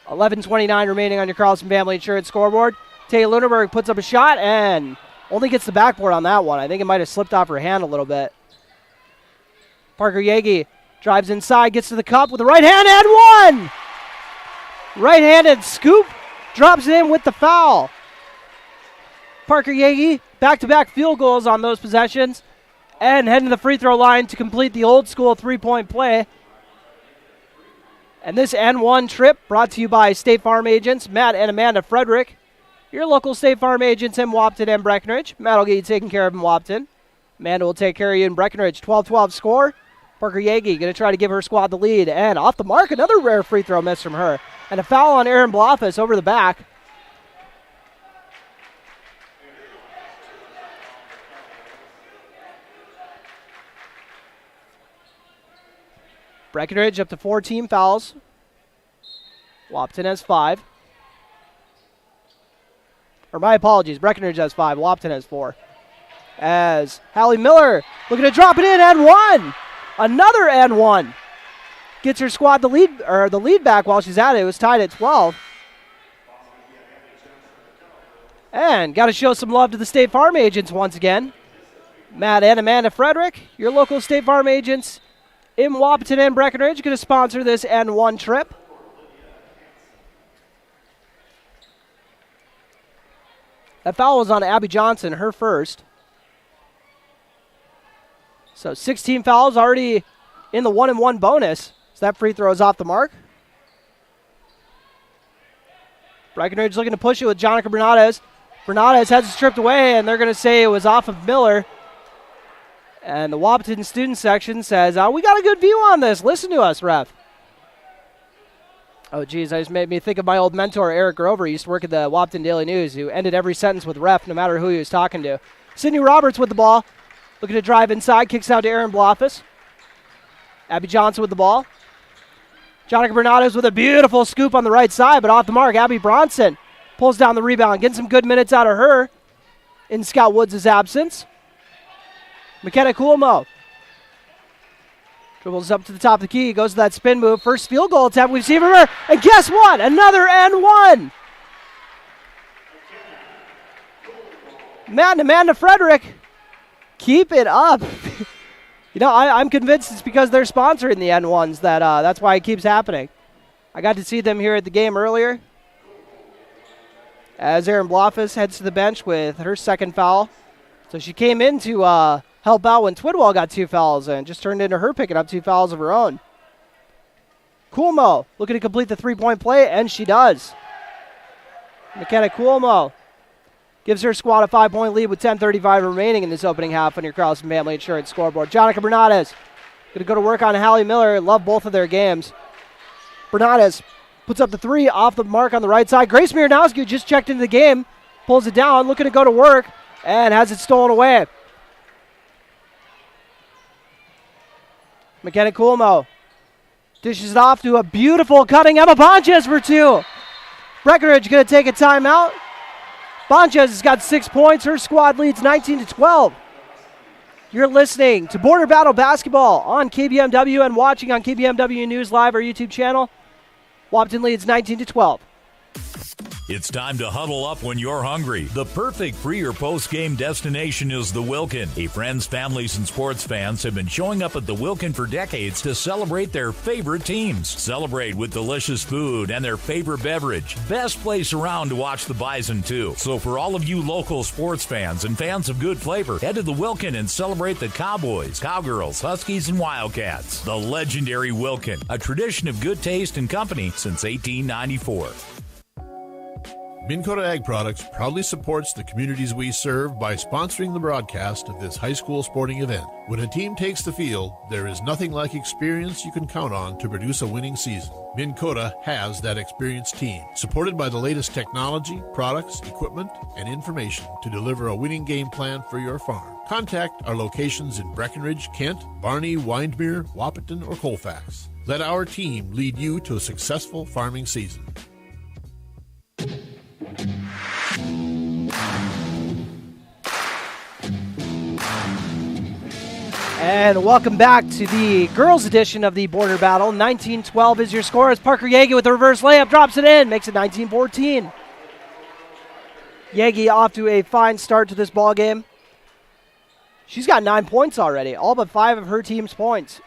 11:29 remaining on your Carlson Family Insurance scoreboard. Taya Lunenberg puts up a shot and only gets the backboard on that one. I think it might have slipped off her hand a little bit. Parker Yagi drives inside, gets to the cup with the right hand and one! Right-handed scoop, drops it in with the foul. Parker Yagi, back-to-back field goals on those possessions, and heading to the free throw line to complete the old-school three-point play. And this N1 trip brought to you by State Farm agents Matt and Amanda Frederick. Your local State Farm agents in Wahpeton and Breckenridge. Matt will get you taken care of in Wahpeton. Amanda will take care of you in Breckenridge. 12-12 score. Parker Yagi going to try to give her squad the lead. And off the mark, another rare free throw miss from her. And a foul on Aaron Blofus over the back. Breckenridge up to 4 team fouls. Wahpeton has 5. Or my apologies, Breckenridge has 5. Wahpeton has 4. As Hallie Miller looking to drop it in and 1. Another and 1. Gets her squad the lead back while she's at it. It was tied at 12. And got to show some love to the State Farm agents once again. Matt and Amanda Frederick, your local State Farm agents in Wahpeton and Breckenridge, going to sponsor this N1 trip. That foul was on Abby Johnson, her first. So 16 fouls already in the 1-and-1 bonus. So that free throw is off the mark. Breckenridge looking to push it with Jonica Bernades. Bernades has it stripped away, and they're going to say it was off of Miller. And the Wahpeton student section says, we got a good view on this. Listen to us, ref. Oh, geez, that just made me think of my old mentor, Eric Grover. He used to work at the Wahpeton Daily News, who ended every sentence with ref, no matter who he was talking to. Sydney Roberts with the ball. Looking to drive inside, kicks out to Aaron Blofus. Abby Johnson with the ball. Jonica Bernades with a beautiful scoop on the right side, but off the mark. Abby Bronson pulls down the rebound, getting some good minutes out of her in Scott Woods' absence. McKenna Coolmo dribbles up to the top of the key, goes to that spin move. First field goal attempt we've seen from her, and guess what? Another and 1. Matt and Amanda Frederick, keep it up. You know, I'm convinced it's because they're sponsoring the N1s that's why it keeps happening. I got to see them here at the game earlier. As Aaron Blofus heads to the bench with her second foul. So she came in to help out when Twidwell got 2 fouls and just turned into her picking up 2 fouls of her own. Coolmo looking to complete the three-point play, and she does. McKenna Coolmo gives her squad a 5-point lead with 10:35 remaining in this opening half on your Carlson Family Insurance scoreboard. Jonica Bernades going to go to work on Hallie Miller. Love both of their games. Bernades puts up the 3 off the mark on the right side. Grace Miranowski just checked into the game, pulls it down, looking to go to work, and has it stolen away. McKenna Coolmo dishes it off to a beautiful cutting Emma Bonches for 2. Breckenridge going to take a timeout. Bonches has got 6 points. Her squad leads 19-12. You're listening to Border Battle Basketball on KBMW and watching on KBMW News Live, our YouTube channel. Wahpeton leads 19-12. It's time to huddle up when you're hungry. The perfect pre- or post-game destination is the Wilkin. Hey, friends, families, and sports fans have been showing up at the Wilkin for decades to celebrate their favorite teams. Celebrate with delicious food and their favorite beverage. Best place around to watch the Bison, too. So for all of you local sports fans and fans of good flavor, head to the Wilkin and celebrate the Cowboys, Cowgirls, Huskies, and Wildcats. The legendary Wilkin, a tradition of good taste and company since 1894. Minn Kota Ag Products proudly supports the communities we serve by sponsoring the broadcast of this high school sporting event. When a team takes the field, there is nothing like experience you can count on to produce a winning season. Minn Kota has that experienced team, supported by the latest technology, products, equipment, and information to deliver a winning game plan for your farm. Contact our locations in Breckenridge, Kent, Barney, Windermere, Wahpeton, or Colfax. Let our team lead you to a successful farming season. And welcome back to the girls' edition of the Border Battle. 19-12 is your score as Parker Yagi with the reverse layup drops it in, makes it 19-14. Yagi off to a fine start to this ball game. She's got 9 points already, all but 5 of her team's points.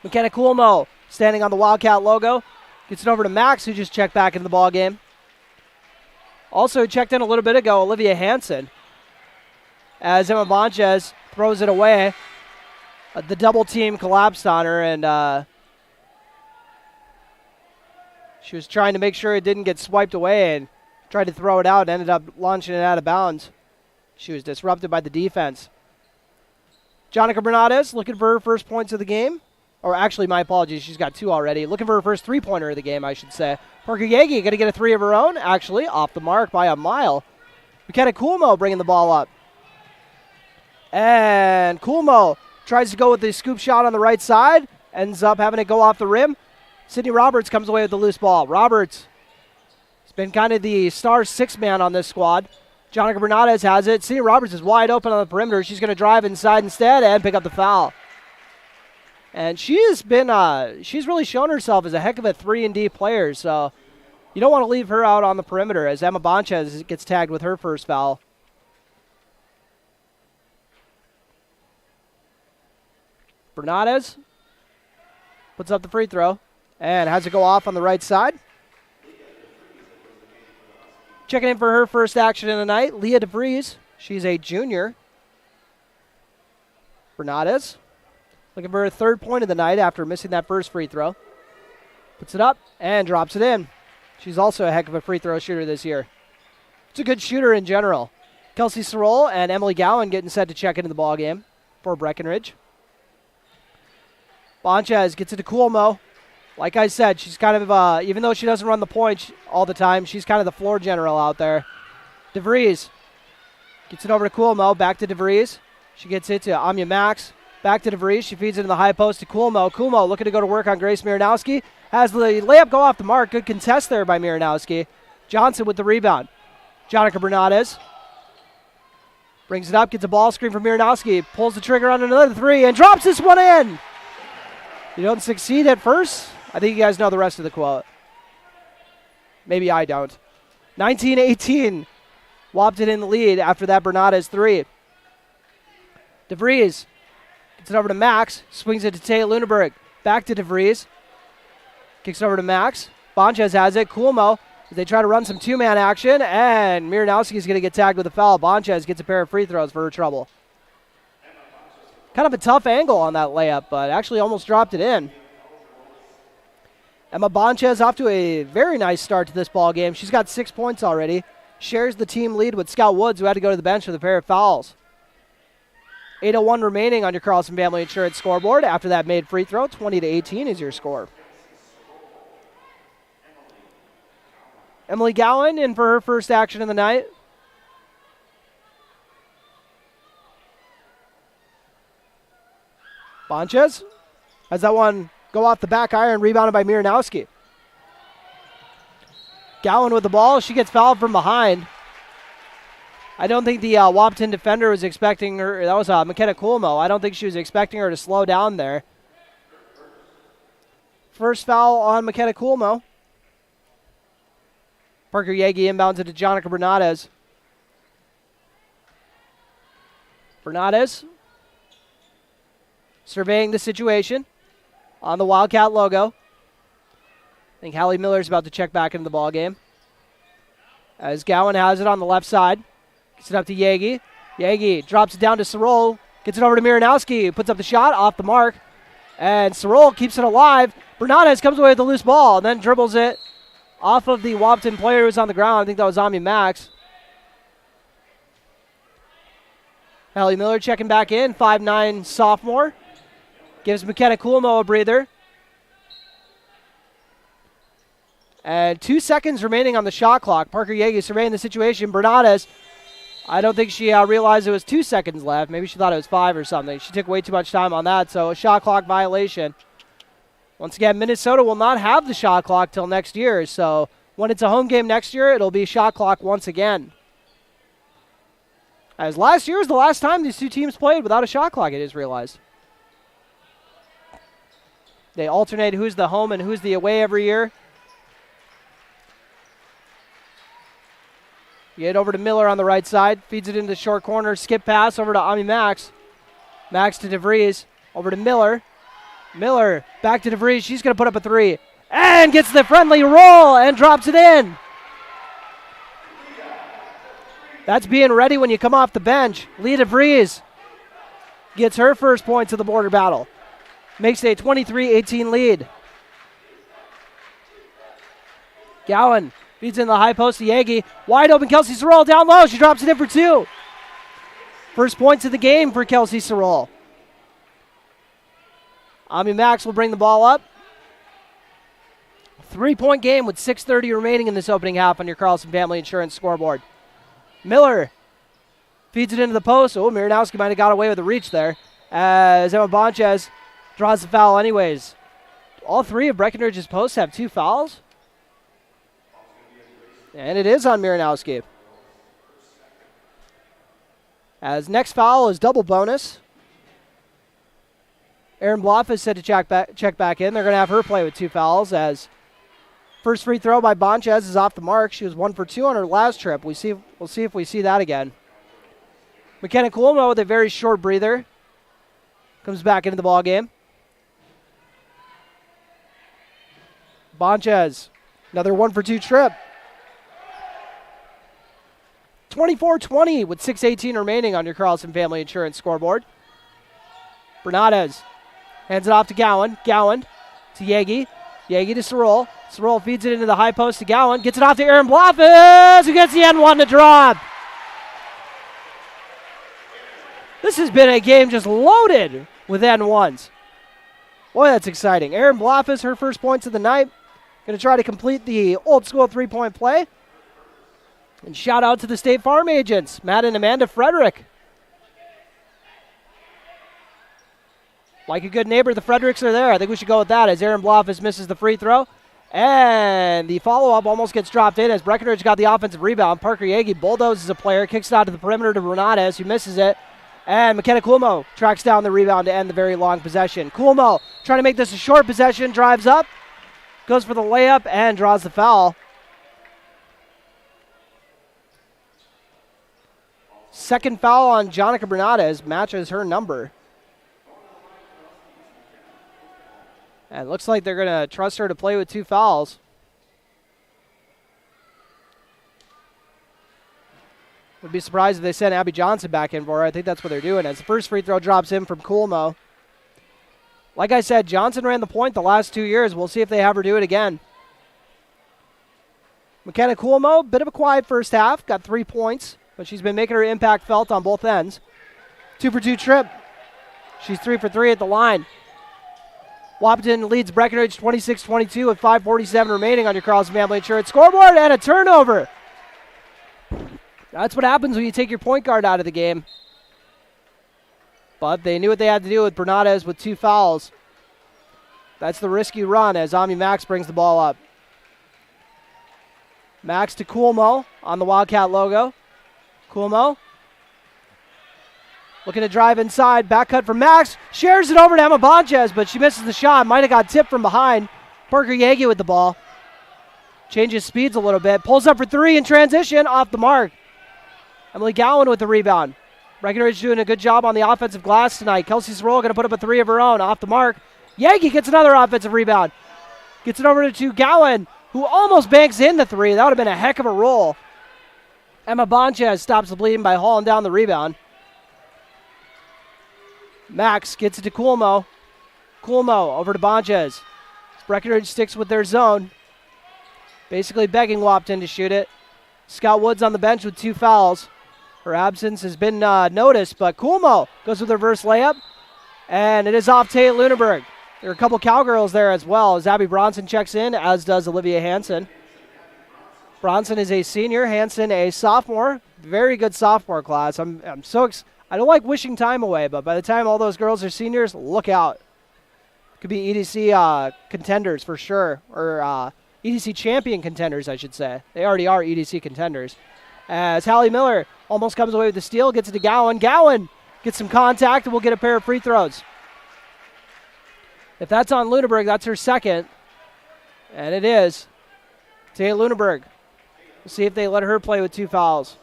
McKenna Coolmo standing on the Wildcat logo. Gets it over to Max, who just checked back into the ball game. Also checked in a little bit ago, Olivia Hansen. As Emma Bonches throws it away. The double team collapsed on her, and she was trying to make sure it didn't get swiped away and tried to throw it out and ended up launching it out of bounds. She was disrupted by the defense. Jonica Bernades looking for her first points of the game. Or actually, my apologies, she's got 2 already. Looking for her first 3-pointer of the game, I should say. Parker Yagi going to get a 3 of her own, actually, off the mark by a mile. McKenna Coolmo bringing the ball up. And Coolmo tries to go with the scoop shot on the right side. Ends up having it go off the rim. Sydney Roberts comes away with the loose ball. Roberts has been kind of the star 6-man on this squad. Jonica Bernades has it. Sydney Roberts is wide open on the perimeter. She's going to drive inside instead and pick up the foul. And she has been, she's really shown herself as a heck of a 3-and-D player. So you don't want to leave her out on the perimeter as Emma Bonches gets tagged with her first foul. Bernades puts up the free throw and has it go off on the right side. Checking in for her first action of the night, Leah DeVries. She's a junior. Bernades looking for her 3rd point of the night after missing that first free throw. Puts it up and drops it in. She's also a heck of a free throw shooter this year. It's a good shooter in general. Kelsey Sorrell and Emily Gowan getting set to check into the ball game for Breckenridge. Bonches gets it to Coolmo. Like I said, she's kind of, even though she doesn't run the point all the time, she's kind of the floor general out there. DeVries gets it over to Coolmo. Back to DeVries. She gets it to Anya Max. Back to DeVries. She feeds it in the high post to Coolmo. Coolmo looking to go to work on Grace Miranowski. Has the layup go off the mark. Good contest there by Miranowski. Johnson with the rebound. Jonica Bernades brings it up, gets a ball screen from Miranowski. Pulls the trigger on another 3 and drops this one in. You don't succeed at first. I think you guys know the rest of the quote. Maybe I don't. 19-18. Wahpeton in the lead after that Bernades 3. DeVries gets it over to Max. Swings it to Taya Luneberg. Back to DeVries. Kicks it over to Max. Bonches has it. Coolmo. They try to run some 2-man action, and Miranowski is going to get tagged with a foul. Bonches gets a pair of free throws for her trouble. Kind of a tough angle on that layup, but actually almost dropped it in. Emma Bonches off to a very nice start to this ball game. She's got 6 points already. shares the team lead with Scout Woods, who had to go to the bench with a pair of fouls. 8:01 remaining on your Carlson Family Insurance scoreboard. After that made free throw, 20-18 is your score. Emily Gowan in for her first action of the night. Bonches has that one go off the back iron, rebounded by Miranowski. Gowan with the ball. She gets fouled from behind. I don't think the Wahpeton defender was expecting her. That was McKenna Coolmo. I don't think she was expecting her to slow down there. First foul on McKenna Coolmo. Parker Yagi inbounds it to Jonica Bernades. Bernades surveying the situation on the Wildcat logo. I think Hallie Miller's about to check back into the ball game. As Gowan has it on the left side. Gets it up to Yagi. Yagi drops it down to Sorol. Gets it over to Miranowski, who puts up the shot off the mark. And Sorol keeps it alive. Bernades comes away with the loose ball and then dribbles it off of the Wahpeton player who was on the ground. I think that was Ami Max. Hallie Miller checking back in, 5'9" sophomore. Gives McKenna Coolmo a breather. And 2 seconds remaining on the shot clock. Parker Yagi surveying the situation. Bernades, I don't think she realized it was 2 seconds left. Maybe she thought it was 5 or something. She took way too much time on that, so a shot clock violation. Once again, Minnesota will not have the shot clock till next year, so when it's a home game next year, it'll be shot clock once again. As last year was the last time these two teams played without a shot clock, I just realized. They alternate who's the home and who's the away every year. Get over to Miller on the right side. Feeds it into the short corner. Skip pass over to Ami Max. Max to DeVries. Over to Miller. Miller back to DeVries. She's going to put up a three. And gets the friendly roll and drops it in. That's being ready when you come off the bench. Lee DeVries gets her first points of the border battle. Makes it a 23-18 lead. Gowan feeds in the high post to Yagi. Wide open Kelsey Sorrell down low. She drops it in for two. First points of the game for Kelsey Sorrell. Ami Max will bring the ball up. 3-point game with 6:30 remaining in this opening half on your Carlson Family Insurance scoreboard. Miller feeds it into the post. Oh, Miranowski might have got away with the reach there. As Emma Bonches draws the foul anyways. All three of Breckenridge's posts have 2 fouls. And it is on Miranowski. As next foul is double bonus. Erin Bloff is set to check back in. They're going to have her play with 2 fouls as first free throw by Bonches is off the mark. She was 1 for 2 on her last trip. We'll see if we see that again. McKenna Coolmo with a very short breather comes back into the ball game. Bonches, another 1 for 2 trip. 24-20 with 6:18 remaining on your Carlson Family Insurance scoreboard. Bernades hands it off to Gowan. Gowan to Yagi. Yagi to Sorrell. Sorrell feeds it into the high post to Gowan. Gets it off to Erin Bloffis, who gets the N1 to drop. This has been a game just loaded with N1s. Boy, that's exciting. Erin Bloffis, her first points of the night. Going to try to complete the old school 3-point play. And shout out to the State Farm agents, Matt and Amanda Frederick. Like a good neighbor, the Fredericks are there. I think we should go with that as Erin Bloffis misses the free throw. And the follow-up almost gets dropped in as Breckenridge got the offensive rebound. Parker Yagi bulldozes a player, kicks it out to the perimeter to Bernades, who misses it. And McKenna Coolmo tracks down the rebound to end the very long possession. Coolmo trying to make this a short possession, drives up, goes for the layup, and draws the foul. Second foul on Jonica Bernades, matches her number. And it looks like they're going to trust her to play with 2 fouls. Would be surprised if they sent Abby Johnson back in for her. I think that's what they're doing as the first free throw drops in from Coolmo. Like I said, Johnson ran the point the last 2 years. We'll see if they have her do it again. McKenna Coolmo, bit of a quiet first half, got 3 points, but she's been making her impact felt on both ends. 2-for-2 trip. She's 3 for 3 at the line. Wahpeton leads Breckenridge 26-22 with 5:47 remaining on your Carlson Family Insurance scoreboard, and a turnover. That's what happens when you take your point guard out of the game. But they knew what they had to do with Bernades with 2 fouls. That's the risk you run as Ami Max brings the ball up. Max to Coolmo on the Wildcat logo. Coolmo looking to drive inside. Back cut from Max. Shares it over to Emma Bonches, but she misses the shot. Might have got tipped from behind. Parker Yagi with the ball. Changes speeds a little bit. Pulls up for 3 in transition. Off the mark. Emily Gowan with the rebound. Breckenridge doing a good job on the offensive glass tonight. Kelsey Sorrell going to put up a 3 of her own. Off the mark. Yagi gets another offensive rebound. Gets it over to Gowan, who almost banks in the 3. That would have been a heck of a roll. Emma Bonches stops the bleeding by hauling down the rebound. Max gets it to Coolmo. Coolmo over to Bonches. Breckenridge sticks with their zone. Basically begging Wahpeton to shoot it. Scott Woods on the bench with 2 fouls. Her absence has been noticed, but Coolmo goes with the reverse layup. And it is off Tate Lunenburg. There are a couple Cowgirls there as well as Abby Bronson checks in, as does Olivia Hansen. Bronson is a senior, Hansen a sophomore. Very good sophomore class. I'm so I don't like wishing time away, but by the time all those girls are seniors, look out. Could be EDC contenders for sure, or EDC champion contenders, I should say. They already are EDC contenders. As Hallie Miller almost comes away with the steal, gets it to Gowan. Gowan gets some contact, and we'll get a pair of free throws. If that's on Lunenburg, that's her second. And it is. Tate Lunenburg. We'll see if they let her play with 2 fouls.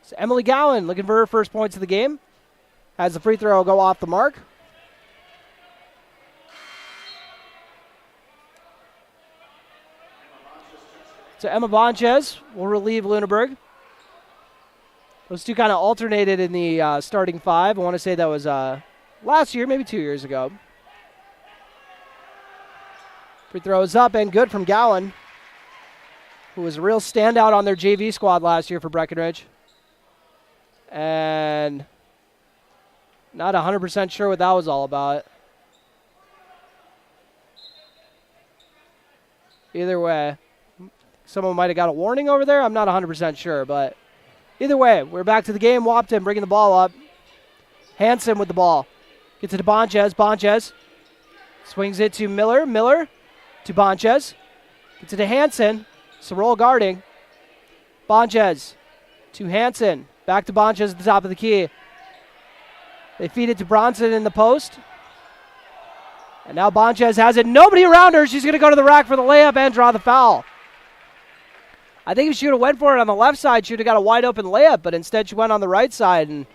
So Emily Gowan looking for her first points of the game. Has the free throw go off the mark. So Emma Bonches will relieve Lunenburg. Those two kind of alternated in the starting 5. I want to say that was last year, maybe 2 years ago. Free throw is up and good from Gowan, who was a real standout on their JV squad last year for Breckenridge. And not 100% sure what that was all about. Either way, someone might have got a warning over there. I'm not 100% sure, but either way, we're back to the game. Wahpeton bringing the ball up. Hansen with the ball. Gets it to Bonches. Bonches swings it to Miller. Miller to Bonches. Gets it to Hansen. Sorrell guarding. Bonches to Hansen. Back to Bonches at the top of the key. They feed it to Bronson in the post. And now Bonches has it. Nobody around her. She's going to go to the rack for the layup and draw the foul. I think if she would have went for it on the left side, she would have got a wide open layup, but instead she went on the right side and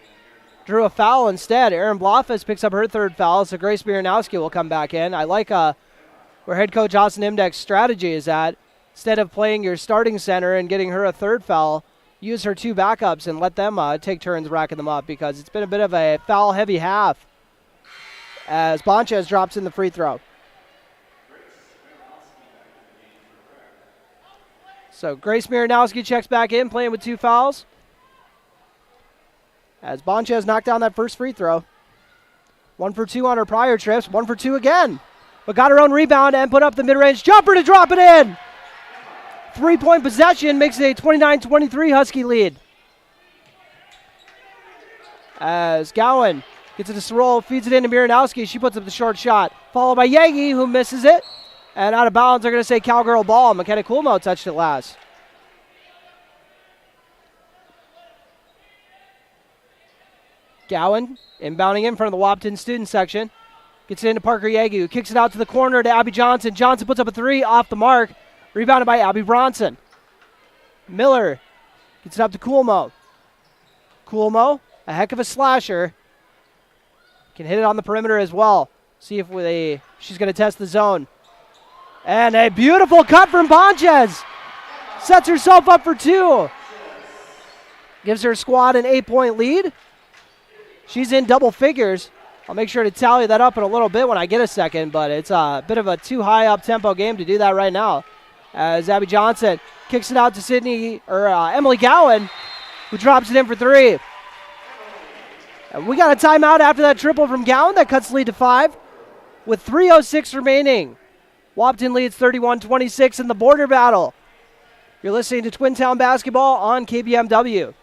drew a foul instead. Erin Blofis picks up her 3rd foul, so Grace Miranowski will come back in. I like where head coach Austin Imdeck's strategy is at. Instead of playing your starting center and getting her a 3rd foul, use her 2 backups and let them take turns racking them up, because it's been a bit of a foul-heavy half as Bonches drops in the free throw. So Grace Miranowski checks back in, playing with 2 fouls. As Bonches knocked down that first free throw. 1 for 2 on her prior trips, 1 for 2 again. But got her own rebound and put up the mid-range jumper to drop it in. 3-point possession makes it a 29-23 Husky lead. As Gowan gets it to Sorrell, feeds it into Miranowski. She puts up the short shot, followed by Yagi, who misses it. And out of bounds, they're going to say Cowgirl ball. McKenna Coolmo touched it last. Gowan inbounding in front of the Wahpeton student section. Gets it into Parker Yagi, who kicks it out to the corner to Abby Johnson. Johnson puts up a 3 off the mark. Rebounded by Abby Bronson. Miller gets it up to Coolmo. Coolmo, a heck of a slasher. Can hit it on the perimeter as well. See if she's going to test the zone. And a beautiful cut from Bonches. Sets herself up for 2. Gives her squad an 8-point lead. She's in double figures. I'll make sure to tally that up in a little bit when I get a second, but it's a bit of a too high up-tempo game to do that right now. As Abby Johnson kicks it out to Emily Gowan, who drops it in for 3. And we got a timeout after that triple from Gowan that cuts the lead to 5 with 3:06 remaining. Wahpeton leads 31-26 in the border battle. You're listening to Twin Town Basketball on KBMW.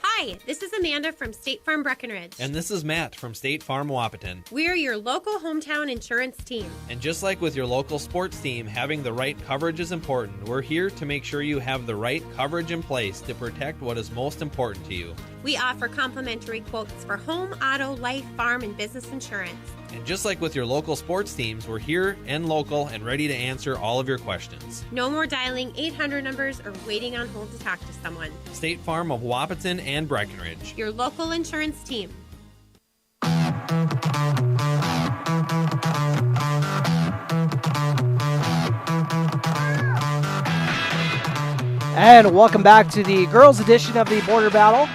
Hi, this is Amanda from State Farm Breckenridge. And this is Matt from State Farm Wahpeton. We are your local hometown insurance team. And just like with your local sports team, having the right coverage is important. We're here to make sure you have the right coverage in place to protect what is most important to you. We offer complimentary quotes for home, auto, life, farm, and business insurance. And just like with your local sports teams, we're here and local and ready to answer all of your questions. No more dialing 800 numbers or waiting on hold to talk to someone. State Farm of Wahpeton and Breckenridge. Your local insurance team. And welcome back to the girls' edition of the border battle.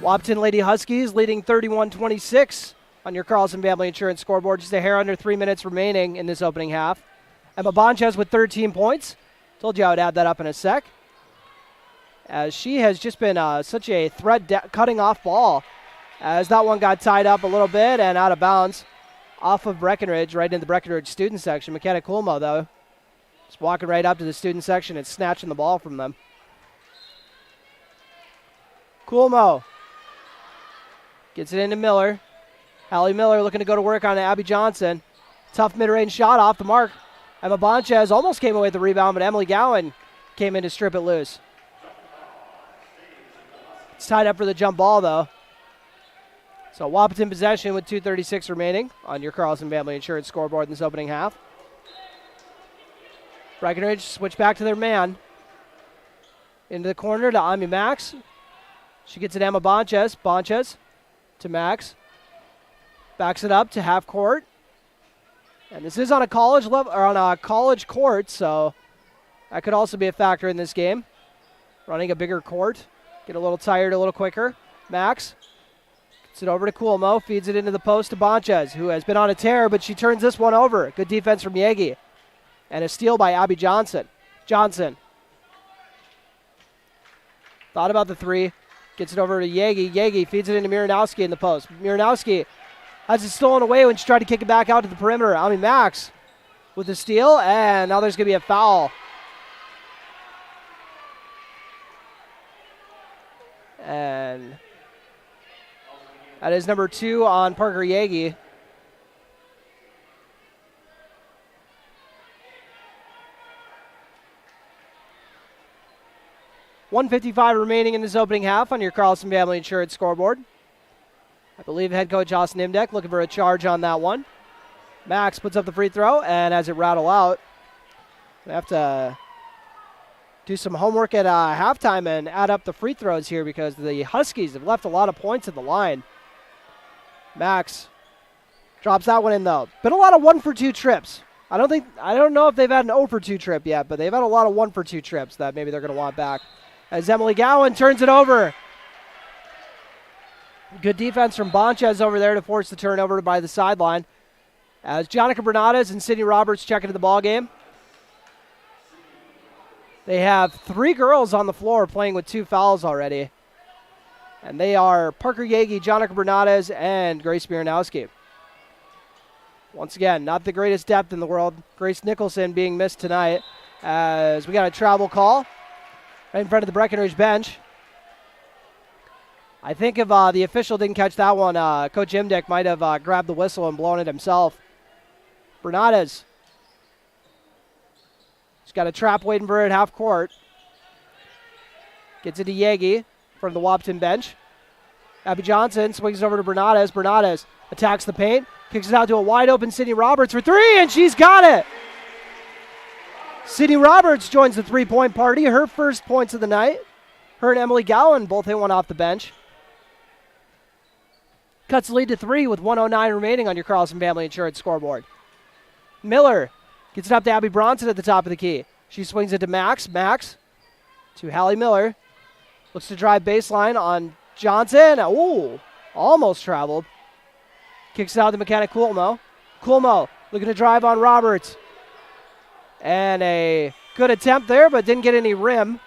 Wahpeton Lady Huskies leading 31-26 on your Carlson Family Insurance scoreboard. Just a hair under 3 minutes remaining in this opening half. Emma Bonchez with 13 points. Told you I would add that up in a sec. As she has just been such a threat cutting off ball. As that one got tied up a little bit and out of bounds off of Breckenridge, right in the Breckenridge student section. McKenna Coolmo, though, just walking right up to the student section and snatching the ball from them. Coolmo gets it into Miller. Hallie Miller looking to go to work on Abby Johnson. Tough mid-range shot off the mark. Emma Bonchez almost came away with the rebound, but Emily Gowan came in to strip it loose. It's tied up for the jump ball, though. So Wahpeton possession with 2:36 remaining on your Carlson Family Insurance scoreboard in this opening half. Breckenridge switch back to their man. Into the corner to Ami Max. She gets it Emma Bonchez. Bonchez to Max. Backs it up to half court. And this is on a college level or on a college court, so that could also be a factor in this game. Running a bigger court. Get a little tired a little quicker. Max gets it over to Coolmo. Feeds it into the post to Bonchez, who has been on a tear, but she turns this one over. Good defense from Yegi. And a steal by Abby Johnson. Thought about the three. Gets it over to Yegi. Yegi feeds it into Miranowski in the post. Miranowski has it stolen away when she tried to kick it back out to the perimeter. Ami Max with the steal, and now there's going to be a foul. And that is number 2 on Parker Yegi. $1:55 remaining in this opening half on your Carlson Family Insurance scoreboard. I believe head coach Austin Imdeck looking for a charge on that one. Max puts up the free throw, and as it rattle out, we have to do some homework at halftime and add up the free throws here because the Huskies have left a lot of points at the line. Max drops that one in, though. Been a lot of 1-for-2 trips. I don't know if they've had an 0-for-2 trip yet, but they've had a lot of 1-for-2 trips that maybe they're going to want back. As Emily Gowan turns it over. Good defense from Bonchez over there to force the turnover by the sideline. As Jonica Bernades and Sydney Roberts check into the ball game. They have 3 girls on the floor playing with 2 fouls already. And they are Parker Yegi, Jonica Bernades, and Grace Miranowski. Once again, not the greatest depth in the world. Grace Nicholson being missed tonight as we got a travel call right in front of the Breckenridge bench. I think if the official didn't catch that one, Coach Imdeck might have grabbed the whistle and blown it himself. Bernades. He's got a trap waiting for her at half court. Gets it to Yegi from the Wahpeton bench. Abby Johnson swings it over to Bernades. Bernades attacks the paint. Kicks it out to a wide open Sydney Roberts for 3, and she's got it. Sydney Roberts joins the 3-point party. Her first points of the night. Her and Emily Gowan both hit one off the bench. Cuts the lead to 3 with 1:09 remaining on your Carlson Family Insurance scoreboard. Miller gets it up to Abby Bronson at the top of the key. She swings it to Max. Max to Hallie Miller. Looks to drive baseline on Johnson. Ooh, Almost traveled. Kicks it out to McKenna Coolmo. Coolmo looking to drive on Roberts. And a good attempt there, but didn't get any rim.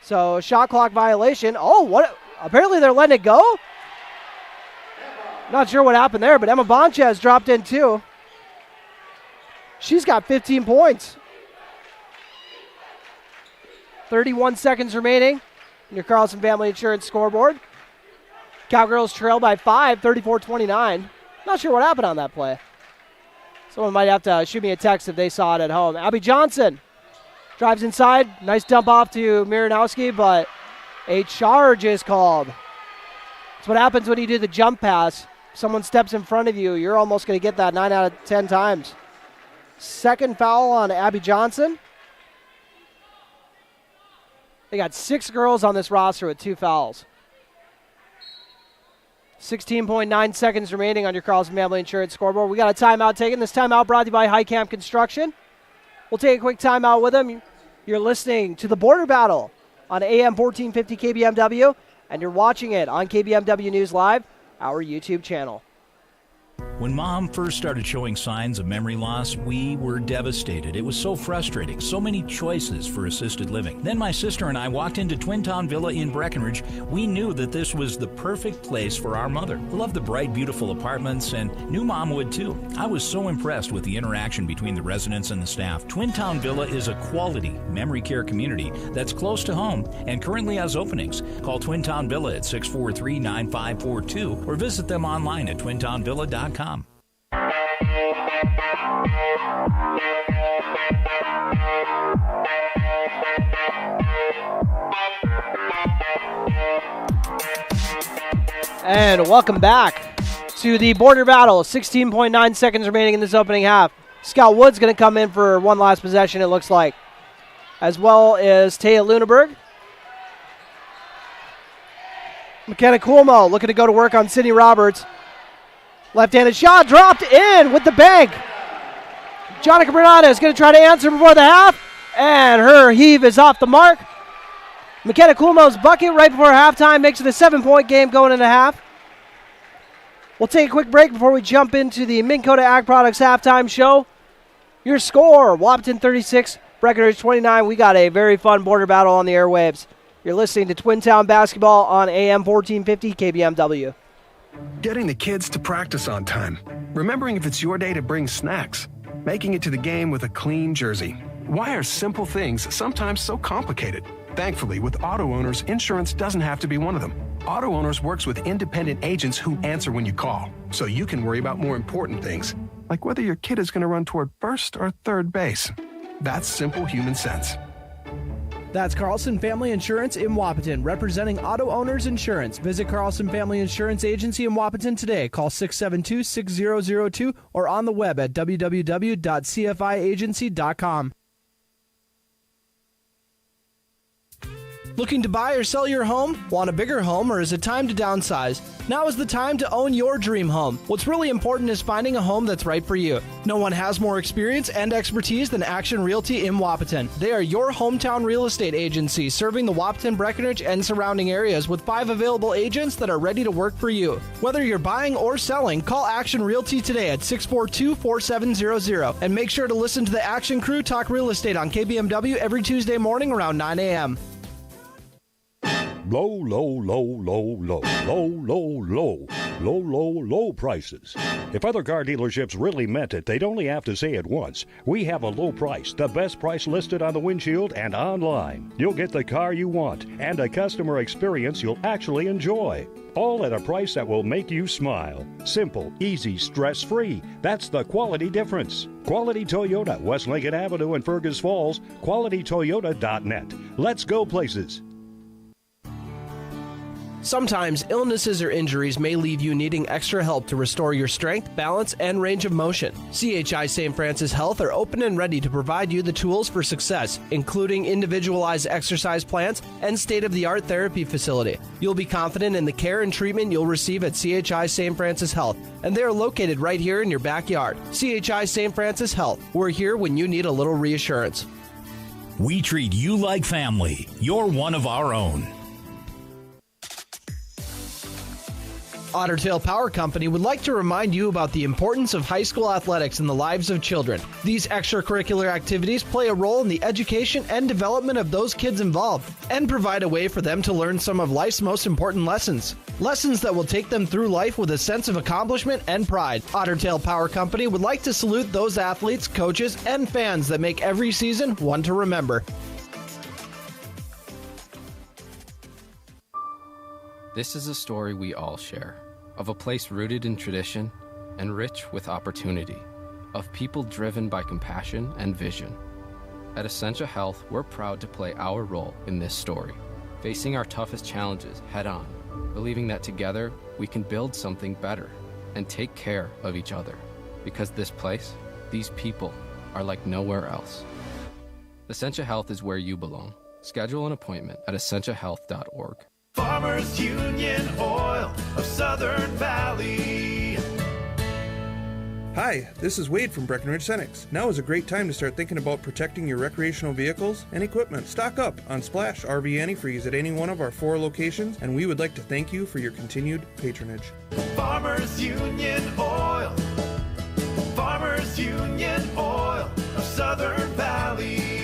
So shot clock violation. Oh, what? Apparently they're letting it go. Not sure what happened there, but Emma Bonchez dropped in too. She's got 15 points. 31 seconds remaining in your Carlson Family Insurance scoreboard. Cowgirls trail by 5, 34-29. Not sure what happened on that play. Someone might have to shoot me a text if they saw it at home. Abby Johnson drives inside. Nice dump off to Miranowski, but a charge is called. That's what happens when you do the jump pass. Someone steps in front of you, you're almost going to get that 9 out of 10 times. Second foul on Abby Johnson. They got 6 girls on this roster with 2 fouls. 16.9 seconds remaining on your Carlson Family Insurance scoreboard. We got a timeout taken. This timeout brought to you by High Camp Construction. We'll take a quick timeout with them. You're listening to the Border Battle on AM 1450 KBMW, and you're watching it on KBMW News Live, our YouTube channel. When Mom first started showing signs of memory loss, we were devastated. It was so frustrating. So many choices for assisted living. Then my sister and I walked into Twin Town Villa in Breckenridge. We knew that this was the perfect place for our mother. Loved the bright, beautiful apartments, and knew Mom would too. I was so impressed with the interaction between the residents and the staff. Twin Town Villa is a quality memory care community that's close to home and currently has openings. Call Twin Town Villa at 643-9542 or visit them online at twintownvilla.com. And welcome back to the Border Battle. 16.9 seconds remaining in this opening half. Scout Wood's going to come in for one last possession, it looks like, as well as Taya Luneberg. McKenna Coolmo looking to go to work on Sydney Roberts. Left-handed shot dropped in with the bank. Jonica Bernardo is going to try to answer before the half, and her heave is off the mark. McKenna Coolmo's bucket right before halftime makes it a 7-point game going into half. We'll take a quick break before we jump into the Minn Kota Ag Products halftime show. Your score, Wahpeton 36, Breckenridge 29. We got a very fun border battle on the airwaves. You're listening to Twin Town Basketball on AM 1450 KBMW. Getting the kids to practice on time. Remembering if it's your day to bring snacks. Making it to the game with a clean jersey. Why are simple things sometimes so complicated? Thankfully, with Auto Owners, insurance doesn't have to be one of them. Auto Owners works with independent agents who answer when you call, so you can worry about more important things, like whether your kid is going to run toward first or third base. That's simple human sense. That's Carlson Family Insurance in Wahpeton, representing Auto Owners Insurance. Visit Carlson Family Insurance Agency in Wahpeton today. Call 672-6002 or on the web at www.cfiagency.com. Looking to buy or sell your home? Want a bigger home, or is it time to downsize? Now is the time to own your dream home. What's really important is finding a home that's right for you. No one has more experience and expertise than Action Realty in Wahpeton. They are your hometown real estate agency, serving the Wahpeton, Breckenridge, and surrounding areas with 5 available agents that are ready to work for you. Whether you're buying or selling, call Action Realty today at 642-4700. And make sure to listen to the Action Crew talk real estate on KBMW every Tuesday morning around 9 a.m. Low prices. If other car dealerships really meant it, they'd only have to say it once. We have a low price, the best price listed on the windshield and online. You'll get the car you want and a customer experience you'll actually enjoy. All at a price that will make you smile. Simple, easy, stress-free. That's the quality difference. Quality Toyota, West Lincoln Avenue in Fergus Falls. QualityToyota.net. Let's go places. Sometimes illnesses or injuries may leave you needing extra help to restore your strength, balance, and range of motion. CHI St. Francis Health are open and ready to provide you the tools for success, including individualized exercise plans and state-of-the-art therapy facility. You'll be confident in the care and treatment you'll receive at CHI St. Francis Health, and they are located right here in your backyard. CHI St. Francis Health. We're here when you need a little reassurance. We treat you like family. You're one of our own. Otter Tail Power Company would like to remind you about the importance of high school athletics in the lives of children. These extracurricular activities play a role in the education and development of those kids involved and provide a way for them to learn some of life's most important lessons. Lessons that will take them through life with a sense of accomplishment and pride. Otter Tail Power Company would like to salute those athletes, coaches, and fans that make every season one to remember. This is a story we all share, of a place rooted in tradition and rich with opportunity, of people driven by compassion and vision. At Essentia Health, we're proud to play our role in this story, facing our toughest challenges head on, believing that together we can build something better and take care of each other, because this place, these people, are like nowhere else. Essentia Health is where you belong. Schedule an appointment at essentiahealth.org. Farmers Union Oil of Southern Valley. Hi, this is Wade from Breckenridge Cenex. Now is a great time to start thinking about protecting your recreational vehicles and equipment. Stock up on Splash RV Antifreeze at any one of our 4 locations, and we would like to thank you for your continued patronage. Farmers Union Oil. Farmers Union Oil of Southern Valley.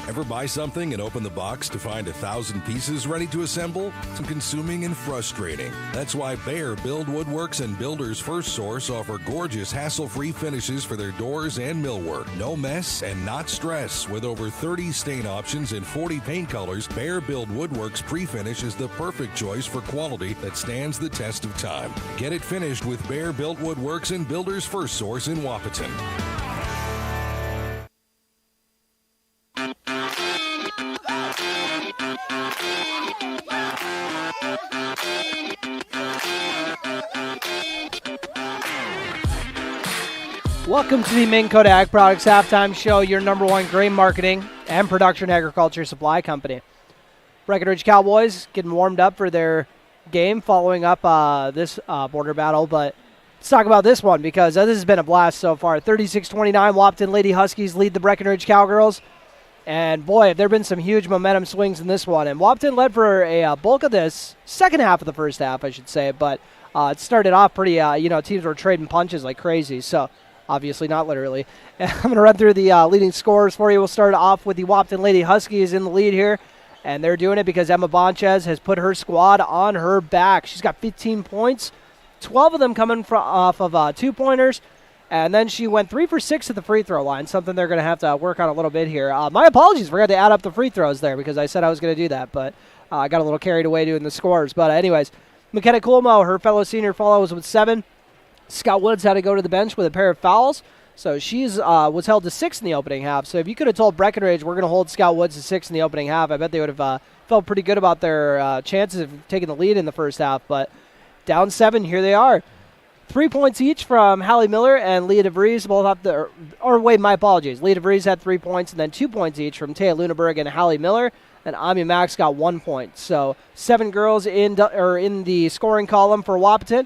Ever buy something and open the box to find 1,000 pieces ready to assemble? It's consuming and frustrating. That's why Bear Build Woodworks and Builders First Source offer gorgeous, hassle-free finishes for their doors and millwork. No mess and not stress. With over 30 stain options and 40 paint colors, Bear Build Woodworks pre-finish is the perfect choice for quality that stands the test of time. Get it finished with Bear Built Woodworks and Builders First Source in Wahpeton. Welcome to the Minn Kota Ag Products Halftime Show, your number one grain marketing and production agriculture supply company. Breckenridge Cowboys getting warmed up for their game following up this border battle, but let's talk about this one because this has been a blast so far. 36-29, Wahpeton Lady Huskies lead the Breckenridge Cowgirls, and boy, there have been some huge momentum swings in this one. And Wahpeton led for a bulk of this second half of the first half, I should say, but it started off pretty, teams were trading punches like crazy, so obviously not literally. I'm going to run through the leading scores for you. We'll start off with the Wahpeton Lady Huskies in the lead here, and they're doing it because Emma Bonchez has put her squad on her back. She's got 15 points, 12 of them coming off of two-pointers, and then she went 3 for 6 at the free throw line, something they're going to have to work on a little bit here. My apologies, forgot to add up the free throws there because I said I was going to do that, but I got a little carried away doing the scores. But anyways, McKenna Coolmo, her fellow senior, follows with 7. Scott Woods had to go to the bench with a pair of fouls, so she's was held to 6 in the opening half. So if you could have told Breckenridge we're going to hold Scott Woods to 6 in the opening half, I bet they would have felt pretty good about their chances of taking the lead in the first half. But down 7, here they are. 3 points each from Hallie Miller and Leah DeVries. Both off the, or wait, my apologies. Leah DeVries had 3 points, and then 2 points each from Taya Luneberg and Hallie Miller. And Ami Max got 1 point. So 7 girls in the scoring column for Wahpeton.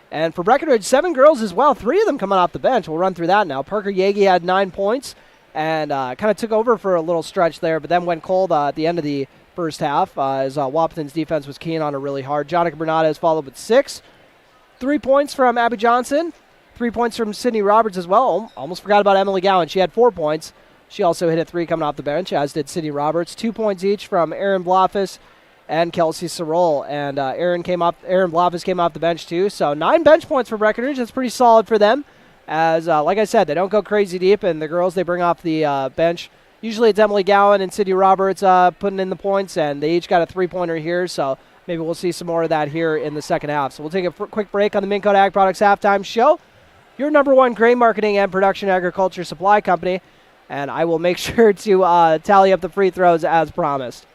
And for Breckenridge, 7 girls as well. 3 of them coming off the bench. We'll run through that now. Parker Yagi had 9 points and kind of took over for a little stretch there, but then went cold at the end of the first half as Wahpeton's defense was keying on her really hard. Jonica Bernades followed with 6. 3 points from Abby Johnson. 3 points from Sydney Roberts as well. Almost forgot about Emily Gowan. She had 4 points. She also hit a 3 coming off the bench, as did Sydney Roberts. 2 points each from Erin Blofis and Kelsey Sorol. And Erin Blofis came off the bench too. So 9 bench points for Breckenridge. That's pretty solid for them. As, like I said, they don't go crazy deep, and the girls they bring off the bench, usually it's Emily Gowan and Sydney Roberts putting in the points, and they each got a 3-pointer here. So maybe we'll see some more of that here in the second half. So we'll take a quick break on the Minn Kota Ag Products Halftime Show, your number one grain marketing and production agriculture supply company. And I will make sure to tally up the free throws as promised.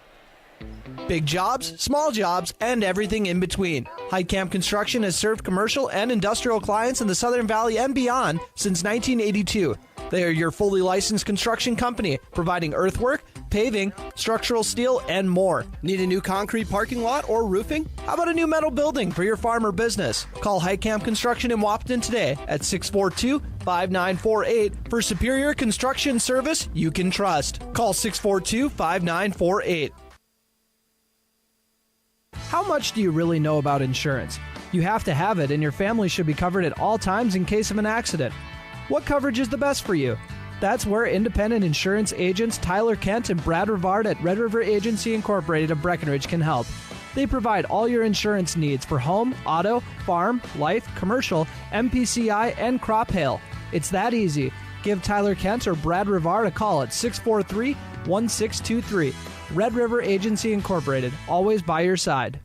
Big jobs, small jobs, and everything in between. Heitkamp Construction has served commercial and industrial clients in the Southern Valley and beyond since 1982. They are your fully licensed construction company, providing earthwork, paving, structural steel, and more. Need a new concrete parking lot or roofing? How about a new metal building for your farm or business? Call Heitkamp Construction in Wahpeton today at 642-5948 for superior construction service you can trust. Call 642-5948. How much do you really know about insurance? You have to have it, and your family should be covered at all times in case of an accident. What coverage is the best for you? That's where independent insurance agents Tyler Kent and Brad Rivard at Red River Agency Incorporated of Breckenridge can help. They provide all your insurance needs for home, auto, farm, life, commercial, MPCI, and crop hail. It's that easy. Give Tyler Kent or Brad Rivard a call at 643-1623. Red River Agency Incorporated, always by your side.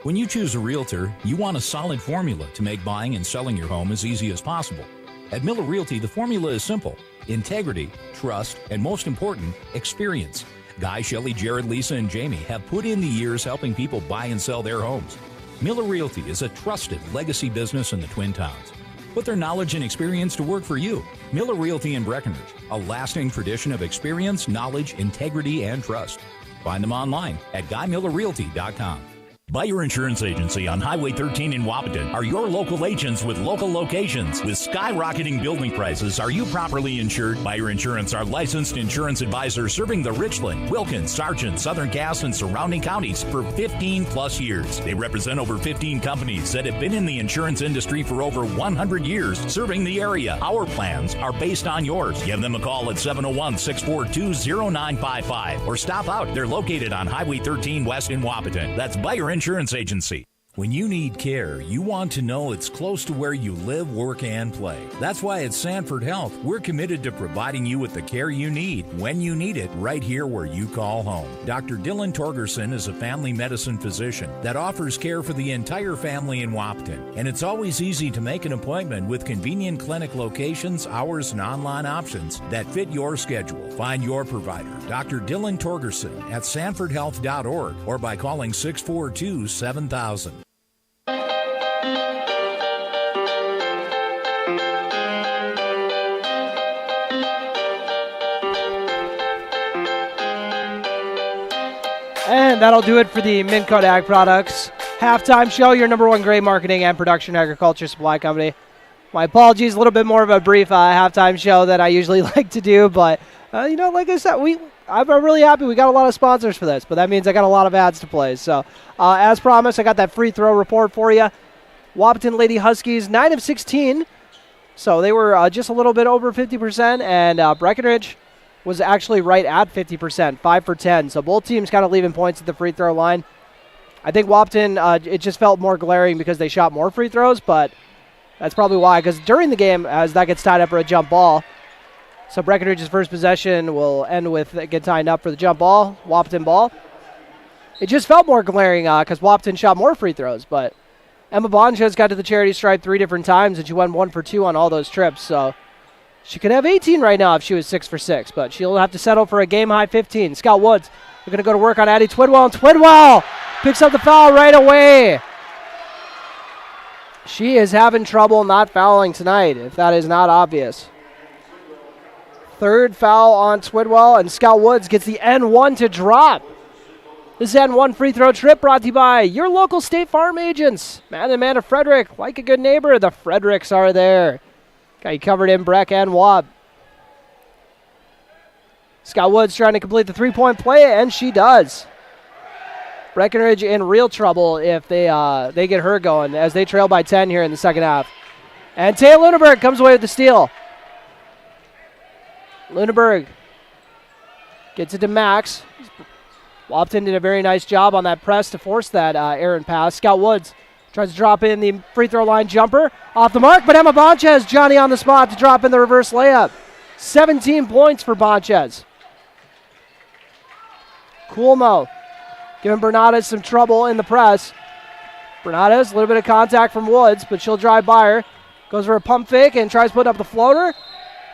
When you choose a realtor, you want a solid formula to make buying and selling your home as easy as possible. At Miller Realty, the formula is simple: integrity, trust, and most important, experience. Guy, Shelley, Jared, Lisa, and Jamie have put in the years helping people buy and sell their homes. Miller Realty is a trusted legacy business in the Twin Towns. Put their knowledge and experience to work for you. Miller Realty in Breckenridge, a lasting tradition of experience, knowledge, integrity, and trust. Find them online at GuyMillerRealty.com. Buyer Insurance Agency on Highway 13 in Wahpeton are your local agents with local locations. With skyrocketing building prices, are you properly insured? Buyer Insurance are licensed insurance advisors serving the Richland, Wilkins, Sargent, Southern Cass, and surrounding counties for 15 plus years. They represent over 15 companies that have been in the insurance industry for over 100 years, serving the area. Our plans are based on yours. Give them a call at 701-642-0955 or stop out. They're located on Highway 13 West in Wahpeton. That's Buyer Insurance Agency. When you need care, you want to know it's close to where you live, work, and play. That's why at Sanford Health, we're committed to providing you with the care you need, when you need it, right here where you call home. Dr. Dylan Torgerson is a family medicine physician that offers care for the entire family in Wahpeton. And it's always easy to make an appointment with convenient clinic locations, hours, and online options that fit your schedule. Find your provider, Dr. Dylan Torgerson, at sanfordhealth.org or by calling 642-7000. And that'll do it for the Minn Kota Ag Products halftime show, your number one grain marketing and production agriculture supply company. My apologies, a little bit more of a brief halftime show than I usually like to do, but like I said, I'm really happy we got a lot of sponsors for this, but that means I got a lot of ads to play. So, as promised, I got that free throw report for you. Wahpeton Lady Huskies, 9 of 16, so they were just a little bit over 50%, and Breckenridge was actually right at 50%, 5 for 10. So both teams kind of leaving points at the free throw line. I think Wahpeton, it just felt more glaring because they shot more free throws, but that's probably why, because during the game, as that gets tied up for a jump ball, so Breckenridge's first possession will end with it get tied up for the jump ball, Wahpeton ball. It just felt more glaring because Wahpeton shot more free throws, but Emma Bonches got to the charity stripe 3 different times, and she went 1 for 2 on all those trips, so she could have 18 right now if she was 6 for 6, but she'll have to settle for a game-high 15. Scout Woods, we're going to go to work on Addie Twidwell, and Twidwell picks up the foul right away. She is having trouble not fouling tonight, if that is not obvious. Third foul on Twidwell, and Scout Woods gets the N1 to drop. This N1 free throw trip brought to you by your local State Farm agents. Man and Amanda Frederick, like a good neighbor, the Fredericks are there. Got you covered in Breck and Wab. Scott Woods trying to complete the three-point play, and she does. Breckenridge in real trouble if they get her going as they trail by 10 here in the second half. And Taya Lunenberg comes away with the steal. Lunenberg gets it to Max. Wahpeton did a very nice job on that press to force that errant pass. Scout Woods tries to drop in the free throw line jumper. Off the mark, but Emma Bonches, Johnny on the spot to drop in the reverse layup. 17 points for Bonches. Coolmo giving Bernades some trouble in the press. Bernades, a little bit of contact from Woods, but she'll drive by her. Goes for a pump fake and tries putting up the floater.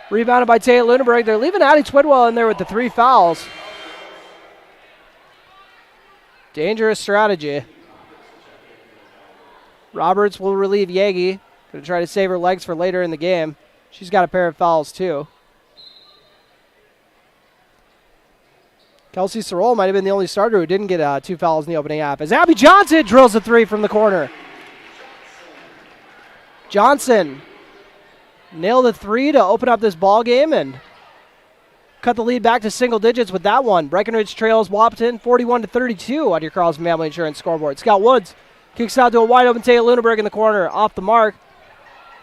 Rebounded by Taya Lunenberg. They're leaving Addie Twidwell in there with the 3 fouls. Dangerous strategy. Roberts will relieve Yagi. Going to try to save her legs for later in the game. She's got a pair of fouls too. Kelsey Sorrell might have been the only starter who didn't get 2 fouls in the opening half. As Abby Johnson drills a 3 from the corner. Johnson nailed a 3 to open up this ball game, and cut the lead back to single digits with that one. Breckenridge trails Wahpeton 41-32 on your Carlson Family Insurance scoreboard. Scott Woods kicks out to a wide open Taylor Lunenburg in the corner. Off the mark.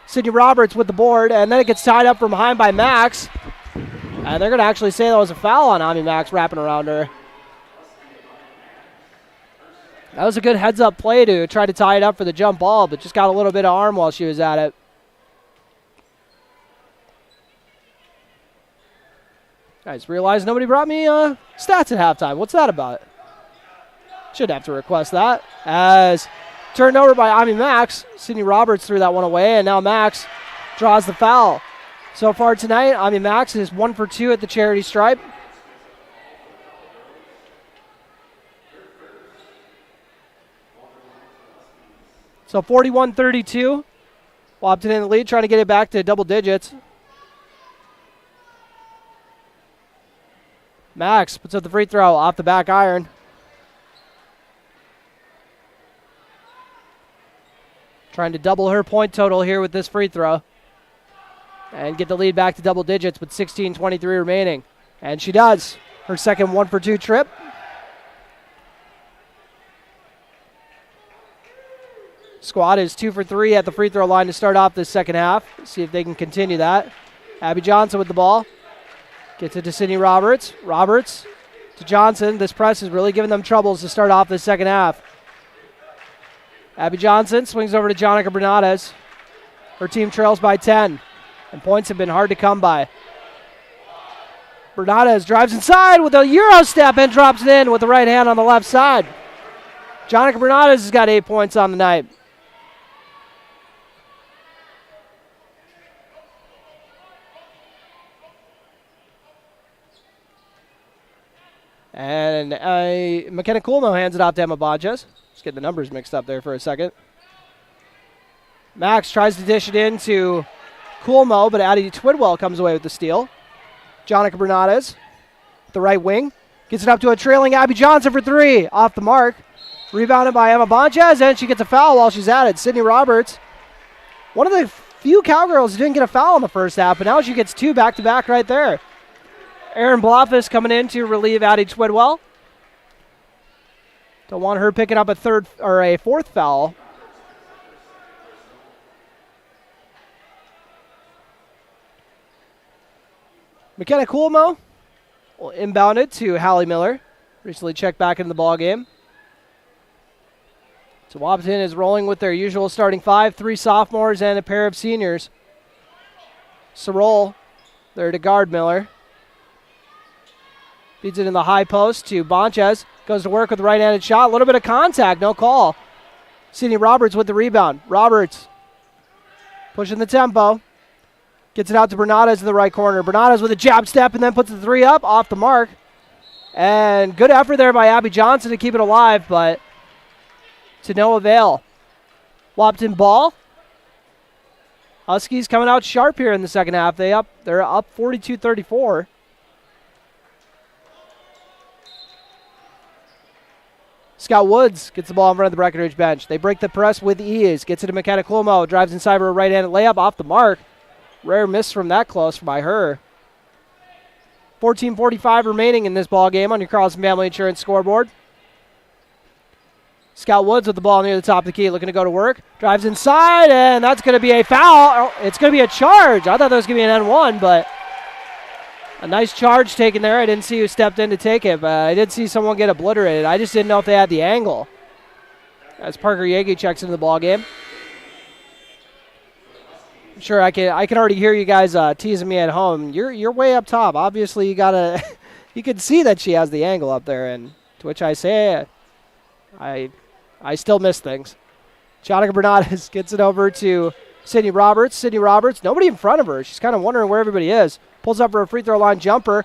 Sydney Roberts with the board, and then it gets tied up from behind by Max. And they're going to actually say that was a foul on Ami Max wrapping around her. That was a good heads-up play to try to tie it up for the jump ball, but just got a little bit of arm while she was at it. Guys, realized nobody brought me stats at halftime. What's that about? Should have to request that. As turned over by Ami Max, Sydney Roberts threw that one away, and now Max draws the foul. So far tonight, Ami Max is 1 for 2 at the charity stripe. So 41-32. Wahpeton in the lead, trying to get it back to double digits. Max puts up the free throw off the back iron. Trying to double her point total here with this free throw. And get the lead back to double digits with 16:23 remaining. And she does. Her second 1 for 2 trip. Squad is 2 for 3 at the free throw line to start off this second half. See if they can continue that. Abby Johnson with the ball. Gets it to Sydney Roberts. Roberts to Johnson. This press is really giving them troubles to start off this second half. Abby Johnson swings over to Jonica Bernades. Her team trails by 10. And points have been hard to come by. Bernades drives inside with a Euro step and drops it in with the right hand on the left side. Jonica Bernades has got 8 points on the night. And McKenna Coolmo hands it off to Emma Bonches. Let's get the numbers mixed up there for a second. Max tries to dish it in to Coolmo, but Addie Twidwell comes away with the steal. Jonica Bernades, the right wing, gets it up to a trailing Abby Johnson for 3. Off the mark. Rebounded by Emma Bonches, and she gets a foul while she's at it. Sydney Roberts, one of the few Cowgirls who didn't get a foul in the first half, but now she gets 2 back-to-back right there. Erin Blofis coming in to relieve Addie Twidwell. Don't want her picking up a fourth foul. McKenna Coolmo will inbound it to Hallie Miller. Recently checked back into the ball game. So Wahpeton is rolling with their usual starting 5, 3 sophomores and a pair of seniors. Sorrell there to guard Miller. Feeds it in the high post to Bonches. Goes to work with the right-handed shot. A little bit of contact, no call. Sydney Roberts with the rebound. Roberts pushing the tempo. Gets it out to Bernades in the right corner. Bernades with a jab step and then puts the 3 up off the mark. And good effort there by Abby Johnson to keep it alive, but to no avail. Wahpeton ball. Huskies coming out sharp here in the second half. They're up 42-34. Scott Woods gets the ball in front of the Breckenridge bench. They break the press with ease. Gets it to McKenna Cuomo. Drives inside for a right-handed layup off the mark. Rare miss from that close by her. 14:45 remaining in this ball game on your Carlson Family Insurance scoreboard. Scott Woods with the ball near the top of the key, looking to go to work. Drives inside, and that's going to be a foul. It's going to be a charge. I thought that was going to be an N1, but a nice charge taken there. I didn't see who stepped in to take it, but I did see someone get obliterated. I just didn't know if they had the angle. As Parker Yagi checks into the ball game. I'm sure I can already hear you guys teasing me at home. You're way up top. Obviously, you gotta you can see that she has the angle up there, and to which I say I still miss things. Jonica Bernades gets it over to Sydney Roberts. Sydney Roberts, nobody in front of her. She's kind of wondering where everybody is. Pulls up for a free throw line jumper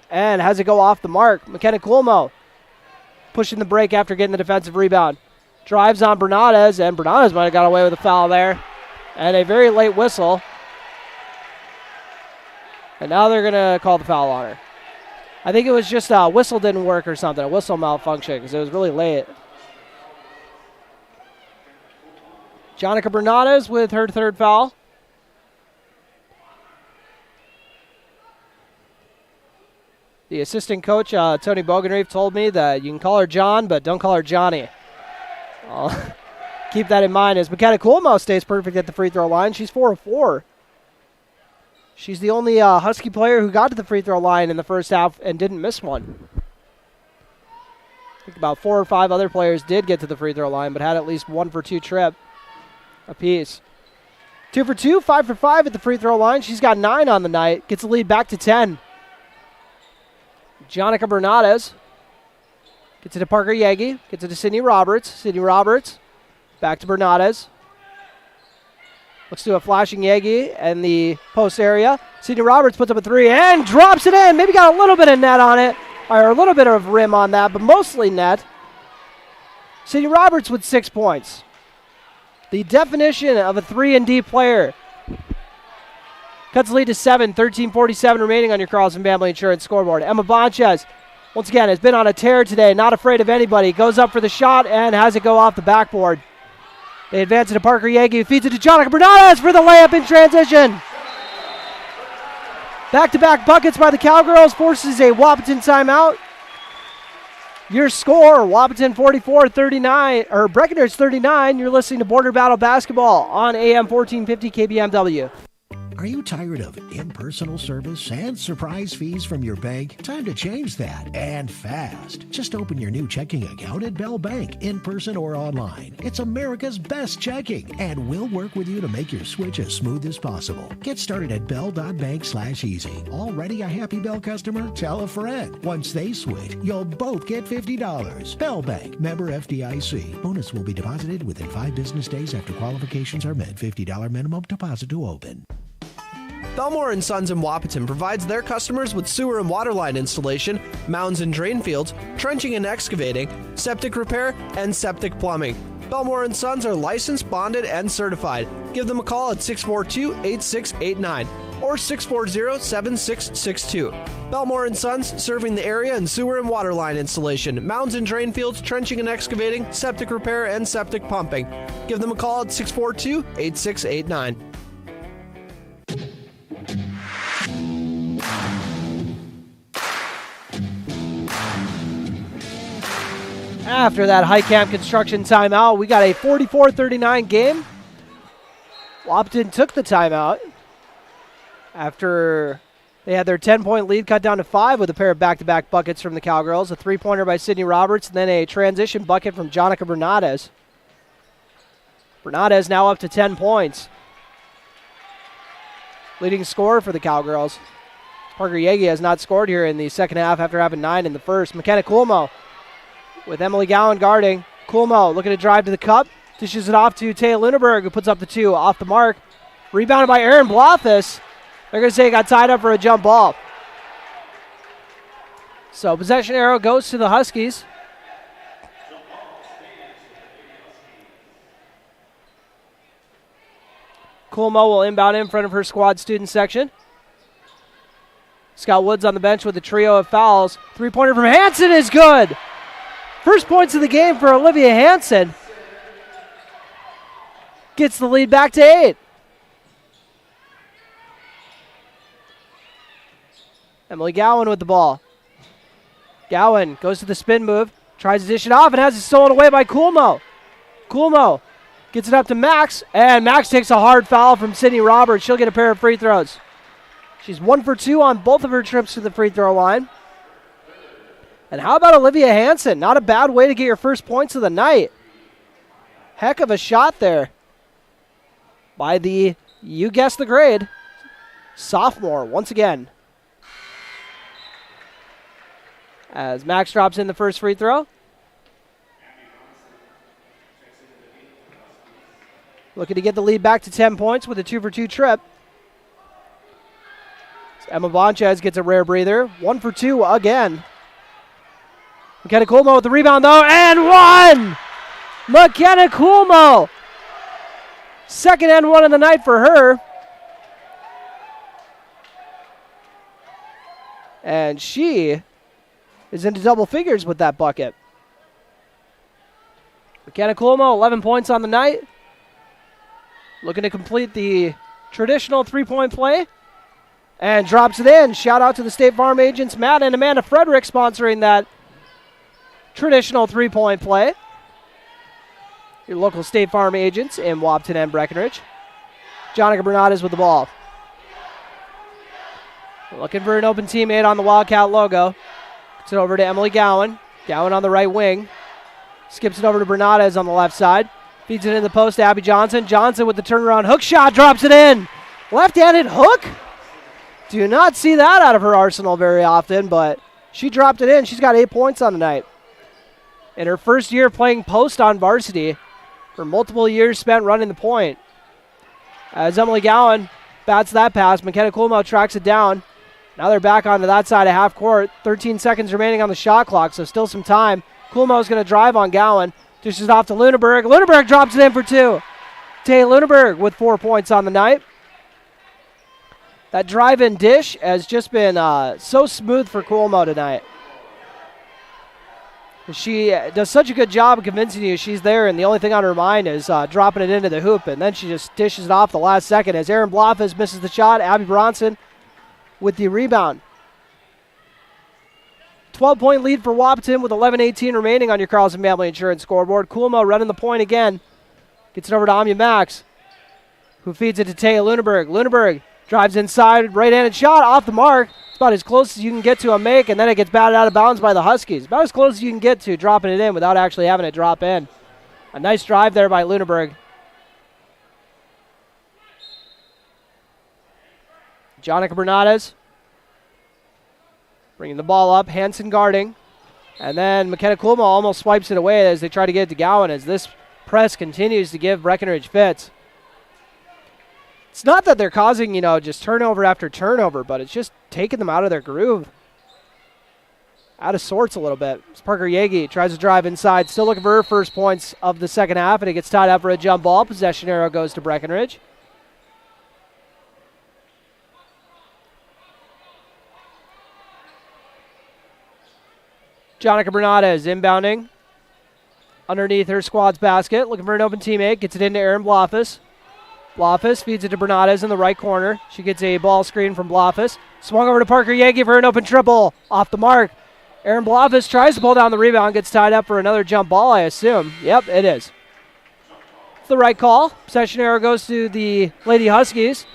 and has it go off the mark. McKenna Cuomo pushing the break after getting the defensive rebound. Drives on Bernades, and Bernades might have got away with a foul there. And a very late whistle. And now they're going to call the foul on her. I think it was just a whistle didn't work or something, a whistle malfunction, because it was really late. Jonica Bernades with her third foul. The assistant coach, Tony Bogenreef, told me that you can call her John, but don't call her Johnny. I'll keep that in mind as McKenna Coolmo stays perfect at the free throw line. She's 4 of 4. She's the only Husky player who got to the free throw line in the first half and didn't miss one. I think about 4 or 5 other players did get to the free throw line, but had at least 1 for 2 trip apiece. 2 for 2, 5 for 5 at the free throw line. She's got 9 on the night. Gets the lead back to 10. Jonica Bernades gets it to Parker Yagi. Gets it to Sydney Roberts. Sydney Roberts back to Bernades. Looks to a flashing Yagi in the post area. Sydney Roberts puts up a 3 and drops it in. Maybe got a little bit of net on it, or a little bit of rim on that, but mostly net. Sydney Roberts with 6 points. The definition of a 3-and-D player. Cuts the lead to 7, 13:47 remaining on your Carlson Family Insurance scoreboard. Emma Bonchez, once again, has been on a tear today, not afraid of anybody. Goes up for the shot and has it go off the backboard. They advance it to Parker Yagi, who feeds it to Jonica Bernades for the layup in transition. Back-to-back buckets by the Cowgirls forces a Wahpeton timeout. Your score, Wahpeton 44-39, or Breckenridge 39. You're listening to Border Battle Basketball on AM 1450 KBMW. Are you tired of impersonal service and surprise fees from your bank? Time to change that, and fast. Just open your new checking account at Bell Bank, in person or online. It's America's best checking, and we'll work with you to make your switch as smooth as possible. Get started at bell.bank/easy. Already a happy Bell customer? Tell a friend. Once they switch, you'll both get $50. Bell Bank, member FDIC. Bonus will be deposited within 5 business days after qualifications are met. $50 minimum deposit to open. Belmore and Sons in Wahpeton provides their customers with sewer and water line installation, mounds and drain fields, trenching and excavating, septic repair, and septic plumbing. Belmore and Sons are licensed, bonded, and certified. Give them a call at 642-8689 or 640-7662. Belmore and Sons, serving the area in sewer and water line installation, mounds and drain fields, trenching and excavating, septic repair, and septic pumping. Give them a call at 642-8689. After that high camp construction timeout, we got a 44-39 game. Wahpeton took the timeout after they had their 10-point lead cut down to 5 with a pair of back-to-back buckets from the Cowgirls, a 3-pointer by Sydney Roberts, and then a transition bucket from Jonica Bernades. Bernades now up to 10 points. Leading scorer for the Cowgirls. Parker Yagi has not scored here in the second half after having 9 in the first. McKenna Coolmo with Emily Gowan guarding. Coolmo looking to drive to the cup. Dishes it off to Taya Lunenberg, who puts up the 2 off the mark. Rebounded by Aaron Blothis. They're going to say it got tied up for a jump ball. So possession arrow goes to the Huskies. Coolmo will inbound in front of her squad student section. Scott Woods on the bench with a trio of fouls. 3-pointer from Hansen is good. First points of the game for Olivia Hansen. Gets the lead back to 8. Emily Gowan with the ball. Gowan goes to the spin move. Tries to dish it off and has it stolen away by Coolmo. Coolmo gets it up to Max, and Max takes a hard foul from Sydney Roberts. She'll get a pair of free throws. She's 1 for 2 on both of her trips to the free throw line. And how about Olivia Hansen? Not a bad way to get your first points of the night. Heck of a shot there by the, you guessed the grade, sophomore once again. As Max drops in the first free throw. Looking to get the lead back to 10 points with a 2 for 2 trip. Emma Bonchez gets a rare breather. 1 for 2 again. McKenna Coolmo with the rebound, though, and 1! McKenna Coolmo! Second and 1 of the night for her. And she is into double figures with that bucket. McKenna Coolmo, 11 points on the night. Looking to complete the traditional 3-point play and drops it in. Shout out to the State Farm agents, Matt and Amanda Frederick, sponsoring that traditional three-point play. Your local State Farm agents in Wahpeton and Breckenridge. Jonica Bernades with the ball. Looking for an open teammate on the Wildcat logo. Gets it over to Emily Gowan. Gowan on the right wing. Skips it over to Bernades on the left side. Feeds it in the post to Abby Johnson. Johnson with the turnaround hook shot. Drops it in. Left-handed hook. Do not see that out of her arsenal very often, but she dropped it in. She's got 8 points on the night. In her first year playing post on varsity, for multiple years spent running the point. As Emily Gowan bats that pass, McKenna Coolmo tracks it down. Now they're back onto that side of half court. 13 seconds remaining on the shot clock, so still some time. Coolmo's going to drive on Gowan. Dishes it off to Lunenburg. Lunenburg drops it in for 2. Tay Lunenburg with 4 points on the night. That drive-in dish has just been so smooth for Coolmo tonight. She does such a good job of convincing you she's there, and the only thing on her mind is dropping it into the hoop, and then she just dishes it off the last second as Erin Blofes misses the shot. Abby Bronson with the rebound. 12-point lead for Wahpeton with 11:18 remaining on your Carlson Family Insurance scoreboard. Coolmo running the point again. Gets it over to Anya Max, who feeds it to Taya Lunenburg. Lunenburg drives inside, right-handed shot off the mark. It's about as close as you can get to a make, and then it gets batted out of bounds by the Huskies. About as close as you can get to dropping it in without actually having it drop in. A nice drive there by Lunenburg. Jonica Bernades bringing the ball up, Hansen guarding. And then McKenna Coolmo almost swipes it away as they try to get it to Gowan as this press continues to give Breckenridge fits. It's not that they're causing, just turnover after turnover, but it's just taking them out of their groove. Out of sorts a little bit. As Parker Yagi tries to drive inside, still looking for her first points of the second half, and it gets tied up for a jump ball. Possession arrow goes to Breckenridge. Jonica Bernades inbounding underneath her squad's basket, looking for an open teammate, gets it into Erin Blofes. Blofes feeds it to Bernades in the right corner. She gets a ball screen from Blofes. Swung over to Parker Yagi for an open triple. Off the mark. Erin Blofes tries to pull down the rebound, gets tied up for another jump ball, I assume. Yep, it is. It's the right call. Possession arrow goes to the Lady Huskies,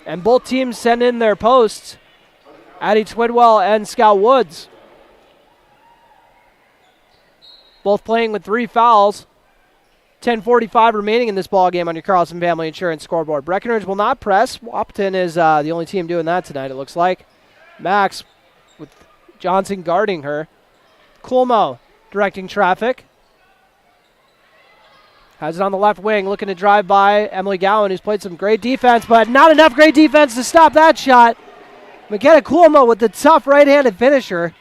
and both teams send in their posts. Addie Twidwell and Scout Woods. Both playing with 3 fouls. 10:45 remaining in this ball game on your Carlson Family Insurance scoreboard. Breckenridge will not press. Wahpeton is the only team doing that tonight, it looks like. Max with Johnson guarding her. Coolmo directing traffic. Has it on the left wing, looking to drive by Emily Gowan, who's played some great defense, but not enough great defense to stop that shot. McKenna Coolmo with the tough right-handed finisher.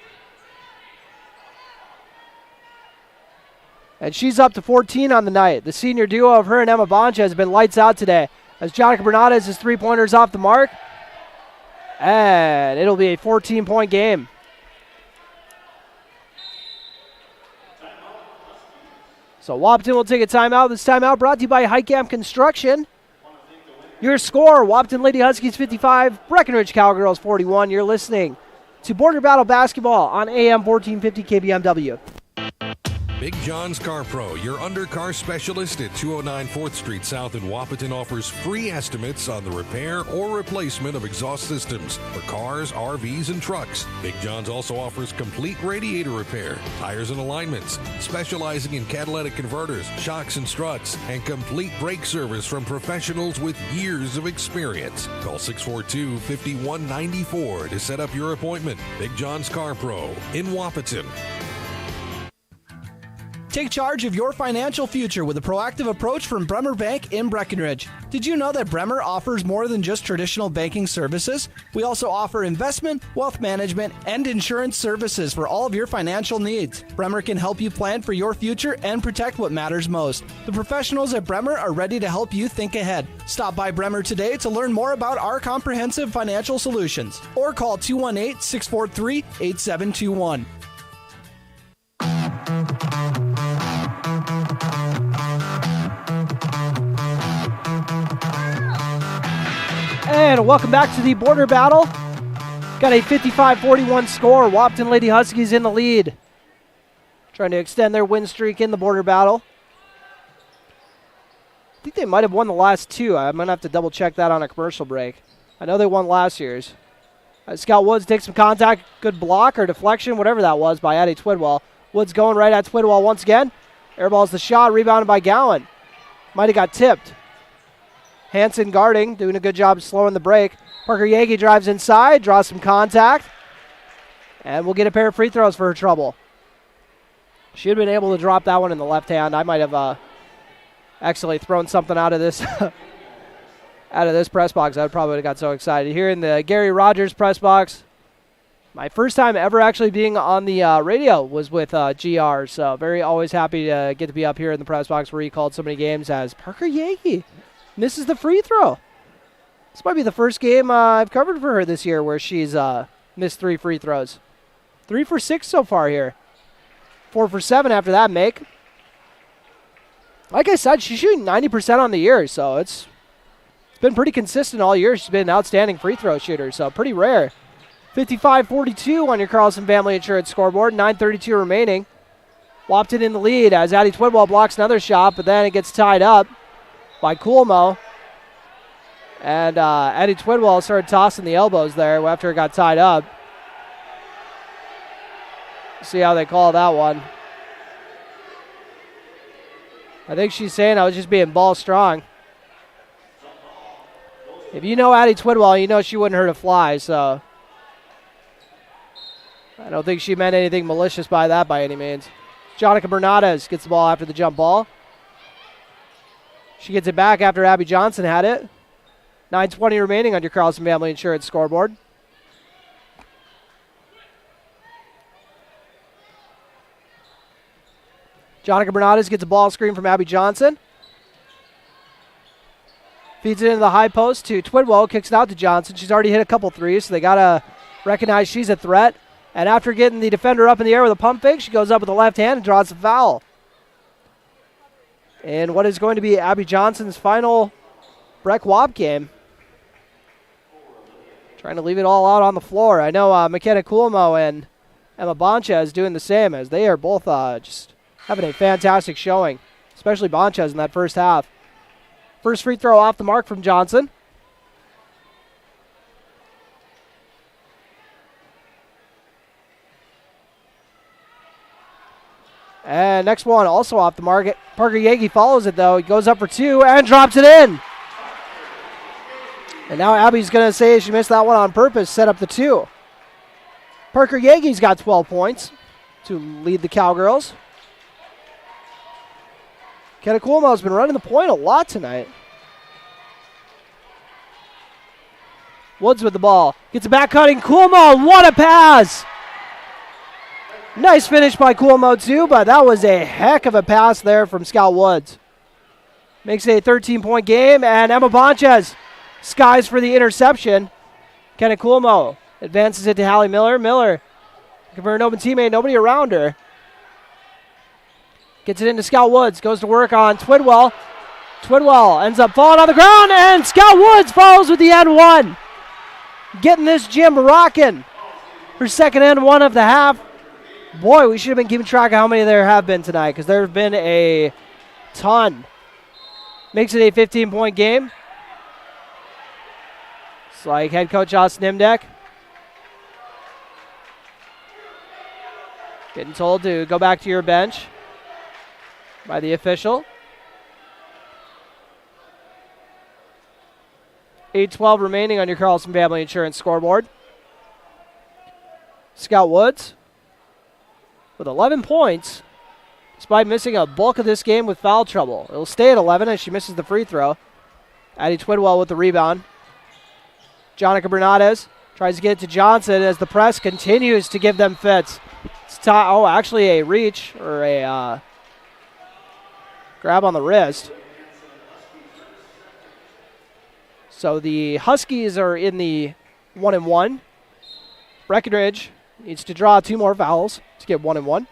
And she's up to 14 on the night. The senior duo of her and Emma Boncha has been lights out today. As Jonica Bernades is 3-pointers off the mark. And it'll be a 14-point game. So Wahpeton will take a timeout. This timeout brought to you by Heitkamp Construction. Your score, Wahpeton Lady Huskies 55, Breckenridge Cowgirls 41. You're listening to Border Battle Basketball on AM 1450 KBMW. Big John's Car Pro, your undercar specialist at 209 4th Street South in Wahpeton, offers free estimates on the repair or replacement of exhaust systems for cars, RVs, and trucks. Big John's also offers complete radiator repair, tires and alignments, specializing in catalytic converters, shocks and struts, and complete brake service from professionals with years of experience. Call 642-5194 to set up your appointment. Big John's Car Pro in Wahpeton. Take charge of your financial future with a proactive approach from Bremer Bank in Breckenridge. Did you know that Bremer offers more than just traditional banking services? We also offer investment, wealth management, and insurance services for all of your financial needs. Bremer can help you plan for your future and protect what matters most. The professionals at Bremer are ready to help you think ahead. Stop by Bremer today to learn more about our comprehensive financial solutions or call 218-643-8721. And welcome back to the Border Battle Got a 55-41 score. Wahpeton Lady Huskies in the lead. Trying to extend their win streak in the border battle. I think they might have won the last two. I'm going to have to double check that on a commercial break. I know they won last year's. Scout Woods takes some contact. Good block or deflection, whatever that was, by Addie Twidwell. Woods going right at Twidwell once again. Airballs the shot, rebounded by Gowan. Might have got tipped. Hanson guarding, doing a good job slowing the break. Parker Yagi drives inside, draws some contact, and we'll get a pair of free throws for her trouble. She had been able to drop that one in the left hand. I might have accidentally thrown something out of this out of this press box. I probably would have got so excited. Here in the Gary Rogers press box, my first time ever actually being on the radio was with GR, so very always happy to get to be up here in the press box where he called so many games as Parker Yagi misses the free throw. This might be the first game I've covered for her this year where she's missed 3 free throws. 3 for 6 so far here. 4 for 7 after that make. Like I said, she's shooting 90% on the year, so it's been pretty consistent all year. She's been an outstanding free throw shooter, so pretty rare. 55-42 on your Carlson Family Insurance scoreboard. 9:32 remaining. Wahpeton in the lead as Addie Twidwell blocks another shot, but then it gets tied up by Coolmo. And Addie Twidwell started tossing the elbows there after it got tied up. See how they call that one. I think she's saying I was just being ball strong. If you know Addie Twidwell, you know she wouldn't hurt a fly, so I don't think she meant anything malicious by that by any means. Jonica Bernardes gets the ball after the jump ball. She gets it back after Abby Johnson had it. 9:20 remaining on your Carlson Family Insurance scoreboard. Jonica Bernardes gets a ball screen from Abby Johnson. Feeds it into the high post to Twidwell. Kicks it out to Johnson. She's already hit a couple threes, so they got to recognize she's a threat. And after getting the defender up in the air with a pump fake, she goes up with the left hand and draws a foul. And what is going to be Abby Johnson's final Breck Wahp game. Trying to leave it all out on the floor. I know McKenna Coolmo and Emma Bonchez doing the same, as they are both just having a fantastic showing, especially Bonchez in that first half. First free throw off the mark from Johnson. And next one also off the mark. Parker Yagi follows it, though. He goes up for 2 and drops it in. And now Abby's going to say she missed that one on purpose, set up the 2. Parker Yagi's got 12 points to lead the Cowgirls. Kenna Coolmo's been running the point a lot tonight. Woods with the ball. Gets a back cutting. Coolmo, what a pass! Nice finish by Coolmo too, but that was a heck of a pass there from Scout Woods. Makes it a 13-point game, and Emma Bonchez skies for the interception. Kenna Coolmo advances it to Hallie Miller. Miller, looking for an open teammate, nobody around her. Gets it into Scout Woods, goes to work on Twidwell. Twidwell ends up falling on the ground, and Scout Woods follows with the and one. Getting this gym rocking. Her second and one of the half. Boy, we should have been keeping track of how many there have been tonight, because there have been a ton. Makes it a 15-point game. It's like head coach Austin Nimdeck getting told to go back to your bench by the official. 8:12 remaining on your Carlson Family Insurance scoreboard. Scout Woods with 11 points, despite missing a bulk of this game with foul trouble. It'll stay at 11 as she misses the free throw. Addie Twidwell with the rebound. Jonica Bernardes tries to get it to Johnson as the press continues to give them fits. It's actually a reach or a grab on the wrist. So the Huskies are in the 1-1. Breckenridge needs to draw 2 more fouls to get 1-1.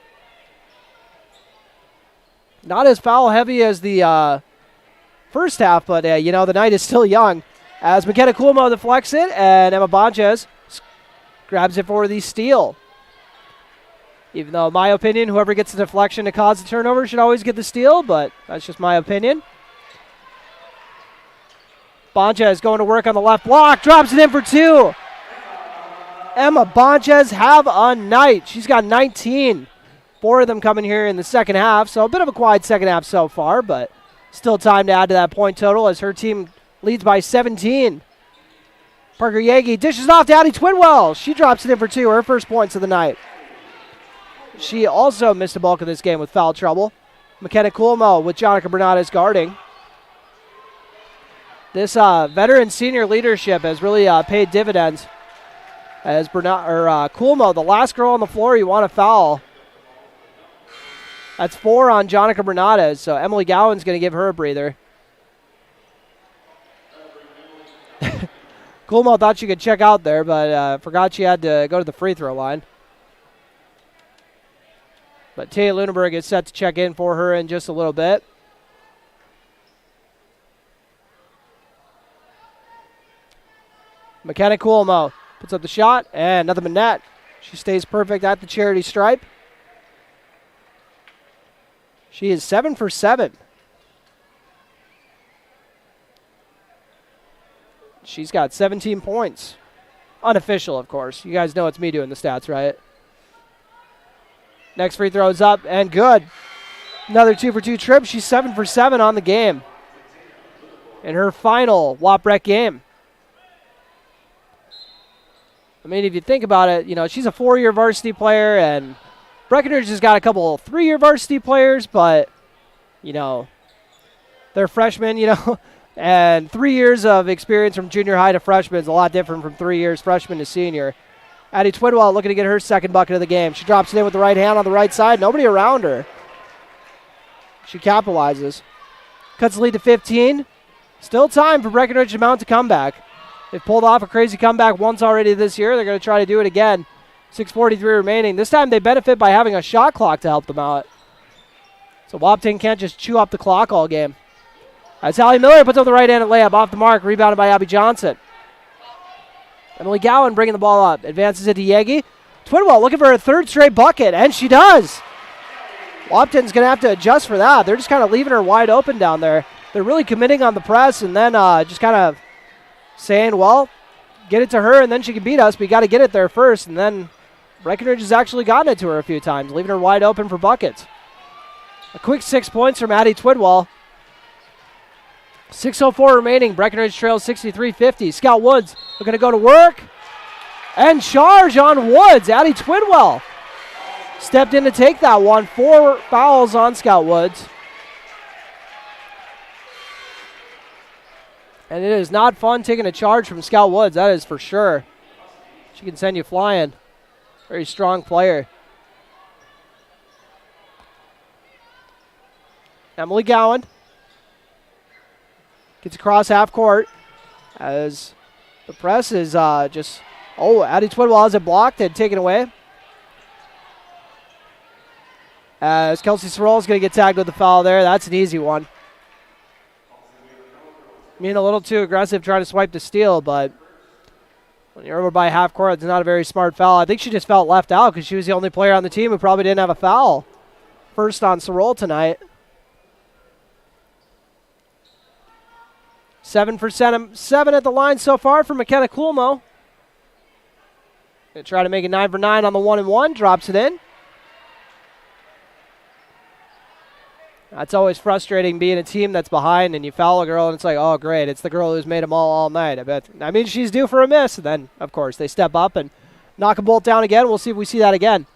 Not as foul heavy as the first half, but the night is still young. As McKenna Coolmo deflects it, and Emma Bonchez grabs it for the steal. Even though, in my opinion, whoever gets the deflection to cause the turnover should always get the steal, but that's just my opinion. Bonchez going to work on the left block, drops it in for 2. Emma Bonchez have a night. She's got 19. 4 of them coming here in the second half, so a bit of a quiet second half so far, but still time to add to that point total as her team leads by 17. Parker Yagi dishes off to Addie Twidwell. She drops it in for 2, her first points of the night. She also missed the bulk of this game with foul trouble. McKenna Coolmo with Jonica Bernades guarding. This veteran senior leadership has really paid dividends. As Coolmo, the last girl on the floor you want to foul. That's 4 on Jonica Bernades, so Emily Gowan's going to give her a breather. Coolmo thought she could check out there, but forgot she had to go to the free throw line. But Tia Lunenberg is set to check in for her in just a little bit. McKenna Coolmo puts up the shot, and nothing but net. She stays perfect at the charity stripe. She is 7 for 7. She's got 17 points. Unofficial, of course. You guys know it's me doing the stats, right? Next free throw is up and good. Another 2 for 2 trip. She's 7 for 7 on the game. In her final WAPREC game. I mean, if you think about it, you know, she's a 4-year varsity player, and Breckenridge has got a couple 3-year varsity players, but, you know, they're freshmen, you know, and 3 years of experience from junior high to freshman is a lot different from 3 years freshman to senior. Addie Twidwell looking to get her second bucket of the game. She drops it in with the right hand on the right side. Nobody around her. She capitalizes. Cuts the lead to 15. Still time for Breckenridge to mount a comeback. They've pulled off a crazy comeback once already this year. They're going to try to do it again. 6:43 remaining. This time they benefit by having a shot clock to help them out. So Wahpeton can't just chew up the clock all game. As Allie Miller puts up the right-handed layup off the mark, rebounded by Abby Johnson. Emily Gowan bringing the ball up. Advances it to Yegi. Twidwell looking for her third straight bucket, and she does. Wahpeton's going to have to adjust for that. They're just kind of leaving her wide open down there. They're really committing on the press and then just kind of saying, well, get it to her and then she can beat us, but you got to get it there first. And then Breckenridge has actually gotten it to her a few times, leaving her wide open for buckets. A quick 6 points from Addie Twidwell. 6:04 remaining. Breckenridge trails 63-50. Scout Woods looking to go to work. And charge on Woods. Addie Twidwell stepped in to take that one. 4 fouls on Scout Woods. And it is not fun taking a charge from Scout Woods, that is for sure. She can send you flying. Very strong player. Emily Gowan gets across half court as the press is just... Oh, Addie Twidwell has it blocked and taken away. As Kelsey Sorrell is going to get tagged with the foul there. That's an easy one. Being a little too aggressive trying to swipe the steal, but when you're over by half court, it's not a very smart foul. I think she just felt left out because she was the only player on the team who probably didn't have a foul. First on Sorrell tonight. 7 for 7 at the line so far for McKenna Coolmo. Going to try to make it 9 for 9 on the 1-and-1. Drops it in. That's always frustrating being a team that's behind and you foul a girl and it's like, oh, great, it's the girl who's made them all night. I mean, she's due for a miss. And then, of course, they step up and knock a bolt down again. We'll see if we see that again.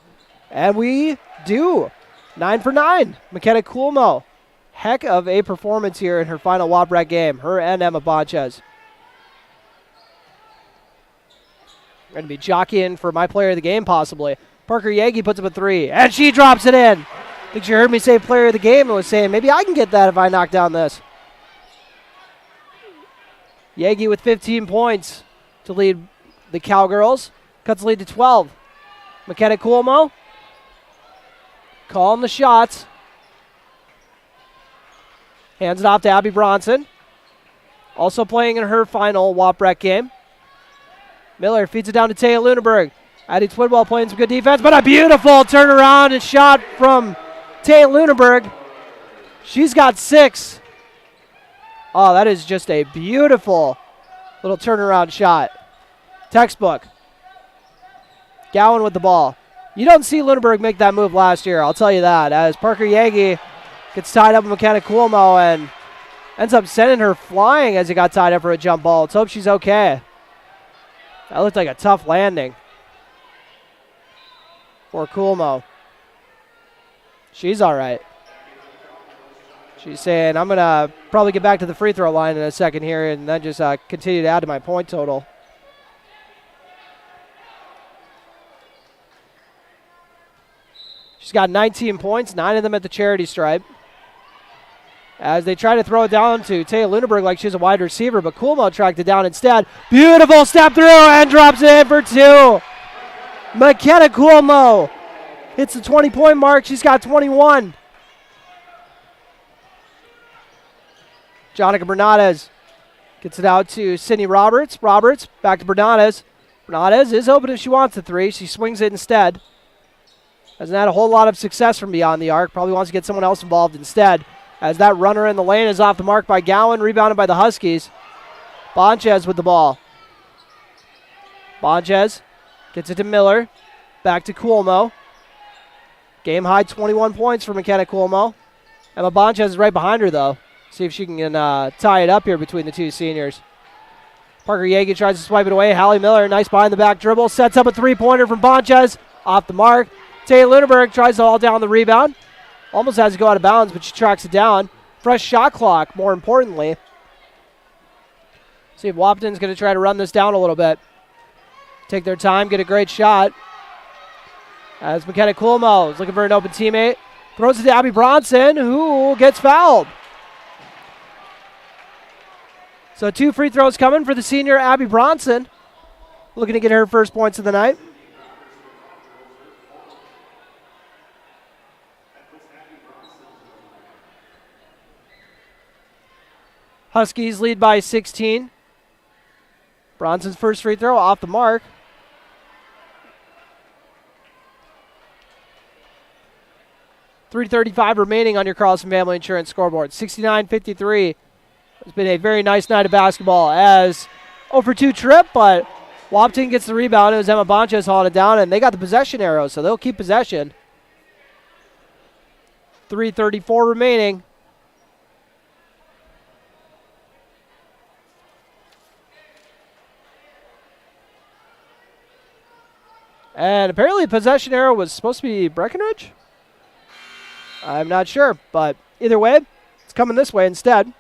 And we do. 9 for 9. McKenna Coolmo. Heck of a performance here in her final WAPREC game. Her and Emma Bonchez. Going to be jockeying for my player of the game, possibly. Parker Yagi puts up a 3, and she drops it in. I think you heard me say player of the game and was saying, maybe I can get that if I knock down this. Yagi with 15 points to lead the Cowgirls. Cuts the lead to 12. McKenna Coolmo calling the shots. Hands it off to Abby Bronson. Also playing in her final WAPREC game. Miller feeds it down to Taya Lunenberg. Addie Twidwell playing some good defense, but a beautiful turnaround and shot from Tay Lunenberg. She's got 6. Oh, that is just a beautiful little turnaround shot. Textbook. Gowan with the ball. You don't see Lunenberg make that move last year, I'll tell you that, as Parker Yagi gets tied up with McKenna Cuomo and ends up sending her flying as he got tied up for a jump ball. Let's hope she's okay. That looked like a tough landing for Cuomo. She's all right. She's saying, I'm going to probably get back to the free throw line in a second here and then just continue to add to my point total. She's got 19 points, 9 of them at the charity stripe. As they try to throw it down to Taya Lunenberg like she's a wide receiver, but Cuomo tracked it down instead. Beautiful step through and drops it in for 2. McKenna Cuomo hits the 20-point mark. She's got 21. Jonica Bernades gets it out to Sydney Roberts. Roberts back to Bernades. Bernades is open if she wants the 3. She swings it instead. Hasn't had a whole lot of success from beyond the arc. Probably wants to get someone else involved instead. As that runner in the lane is off the mark by Gowan, rebounded by the Huskies. Bonchez with the ball. Bonchez gets it to Miller. Back to Cuomo. Game high 21 points for McKenna Cuomo. Emma Bonchez is right behind her, though. See if she can tie it up here between the two seniors. Parker Yagi tries to swipe it away. Hallie Miller, nice behind the back dribble. Sets up a three-pointer from Bonchez. Off the mark. Tay Lunenberg tries to haul down the rebound. Almost has to go out of bounds, but she tracks it down. Fresh shot clock, more importantly. See if Wahpeton's going to try to run this down a little bit. Take their time, get a great shot. As McKenna Cuomo is looking for an open teammate. Throws it to Abby Bronson, who gets fouled. So 2 free throws coming for the senior Abby Bronson. Looking to get her first points of the night. Huskies lead by 16. Bronson's first free throw off the mark. $3:35 remaining on your Carlson Family Insurance scoreboard. 69-53. It's been a very nice night of basketball as 0-for-2 trip, but Wahpeton gets the rebound. It was Emma Bonchez hauling it down, and they got the possession arrow, so they'll keep possession. 3:34 remaining. And apparently possession arrow was supposed to be Breckenridge? I'm not sure, but either way, it's coming this way instead.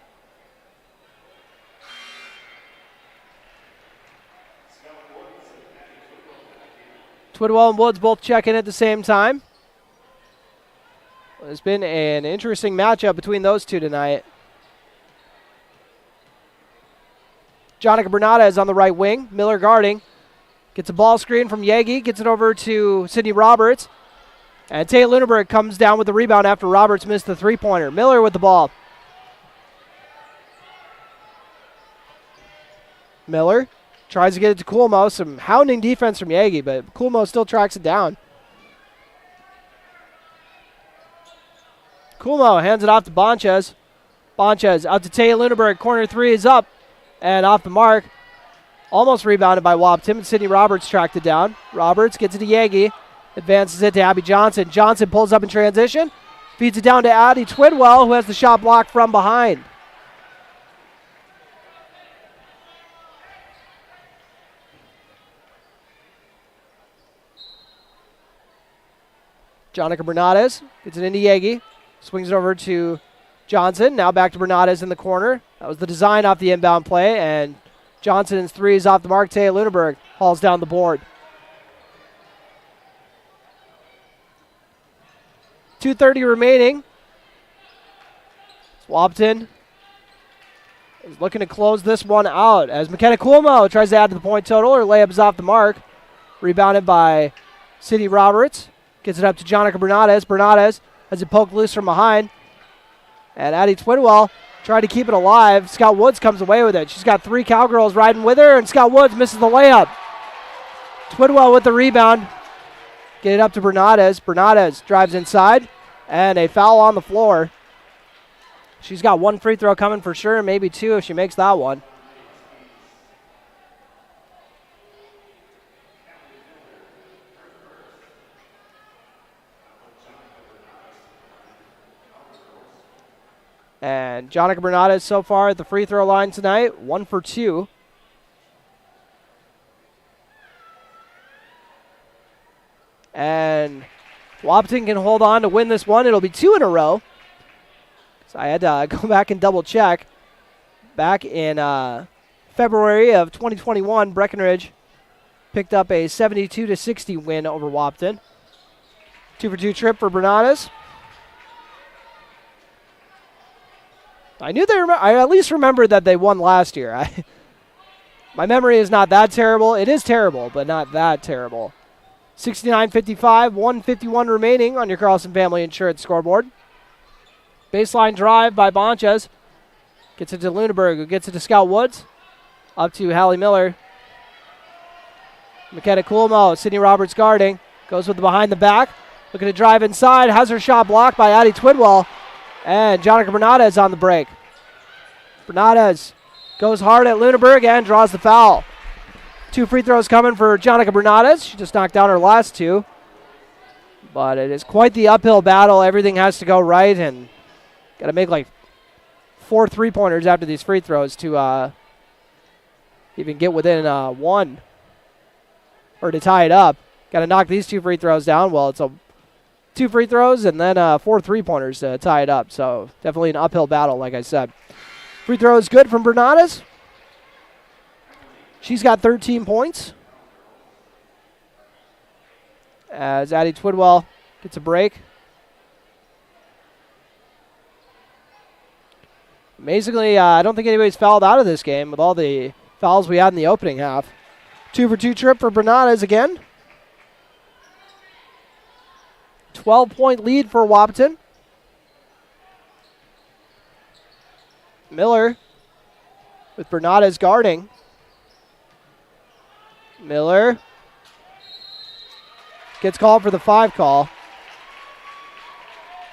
Twidwell and Woods both check in at the same time. It's been an interesting matchup between those two tonight. Jonica Bernades on the right wing. Miller guarding. Gets a ball screen from Yagi. Gets it over to Sydney Roberts. And Tay Lunenberg comes down with the rebound after Roberts missed the three-pointer. Miller with the ball. Miller tries to get it to Cuomo. Some hounding defense from Yagi, but Cuomo still tracks it down. Cuomo hands it off to Bonchez. Bonchez out to Tay Lunenberg. Corner 3 is up and off the mark. Almost rebounded by Wahpeton, and Sydney Roberts tracked it down. Roberts gets it to Yagi. Advances it to Abby Johnson. Johnson pulls up in transition. Feeds it down to Addie Twidwell, who has the shot blocked from behind. Jonica Bernades gets it into Yagi. Swings it over to Johnson. Now back to Bernades in the corner. That was the design off the inbound play, and Johnson's 3 is off the mark. Taya Lunenberg hauls down the board. 2:30 remaining. Wahpeton is looking to close this one out as McKenna Cuomo tries to add to the point total. Her layup is off the mark. Rebounded by Sydney Roberts. Gets it up to Jonica Bernades. Bernades has it poked loose from behind. And Addie Twidwell tried to keep it alive. Scott Woods comes away with it. She's got 3 Cowgirls riding with her, and Scott Woods misses the layup. Twidwell with the rebound. Get it up to Bernades. Bernades drives inside, and a foul on the floor. She's got one free throw coming for sure, maybe two if she makes that one. And Jonica Bernades so far at the free throw line tonight, 1 for 2. And Wahpeton can hold on to win this one. It'll be 2 in a row. So I had to go back and double check. Back in February of 2021, Breckenridge picked up a 72-60 win over Wahpeton. 2 for 2 trip for Bernades. I knew I at least remembered that they won last year. My memory is not that terrible. It is terrible, but not that terrible. 69-55, 1:51 remaining on your Carlson Family Insurance scoreboard. Baseline drive by Bonches. Gets it to Lunenburg, who gets it to Scout Woods. Up to Hallie Miller. McKenna Coolmo, Sydney Roberts guarding. Goes with the behind the back. Looking to drive inside. Has her shot blocked by Addie Twidwell. And Jonica Bernades on the break. Bernades goes hard at Lunenburg and draws the foul. 2 free throws coming for Jonica Bernades. She just knocked down her last 2. But it is quite the uphill battle. Everything has to go right, and got to make like 4 3-pointers after these free throws to even get within 1 or to tie it up. Got to knock these 2 free throws down. Well, it's 2 free throws and then 4 3-pointers to tie it up. So definitely an uphill battle, like I said. Free throw is good from Bernades. She's got 13 points. As Addie Twidwell gets a break. Amazingly, I don't think anybody's fouled out of this game with all the fouls we had in the opening half. 2 for 2 trip for Bernades again. 12-point lead for Wahpeton. Miller with Bernades guarding. Miller gets called for the 5 call.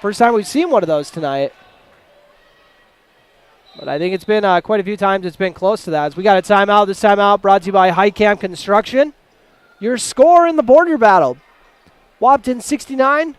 First time we've seen one of those tonight. But I think it's been quite a few times it's been close to that. As we got a timeout. This timeout brought to you by Highcamp Construction. Your score in the border battle. Wahpeton 69,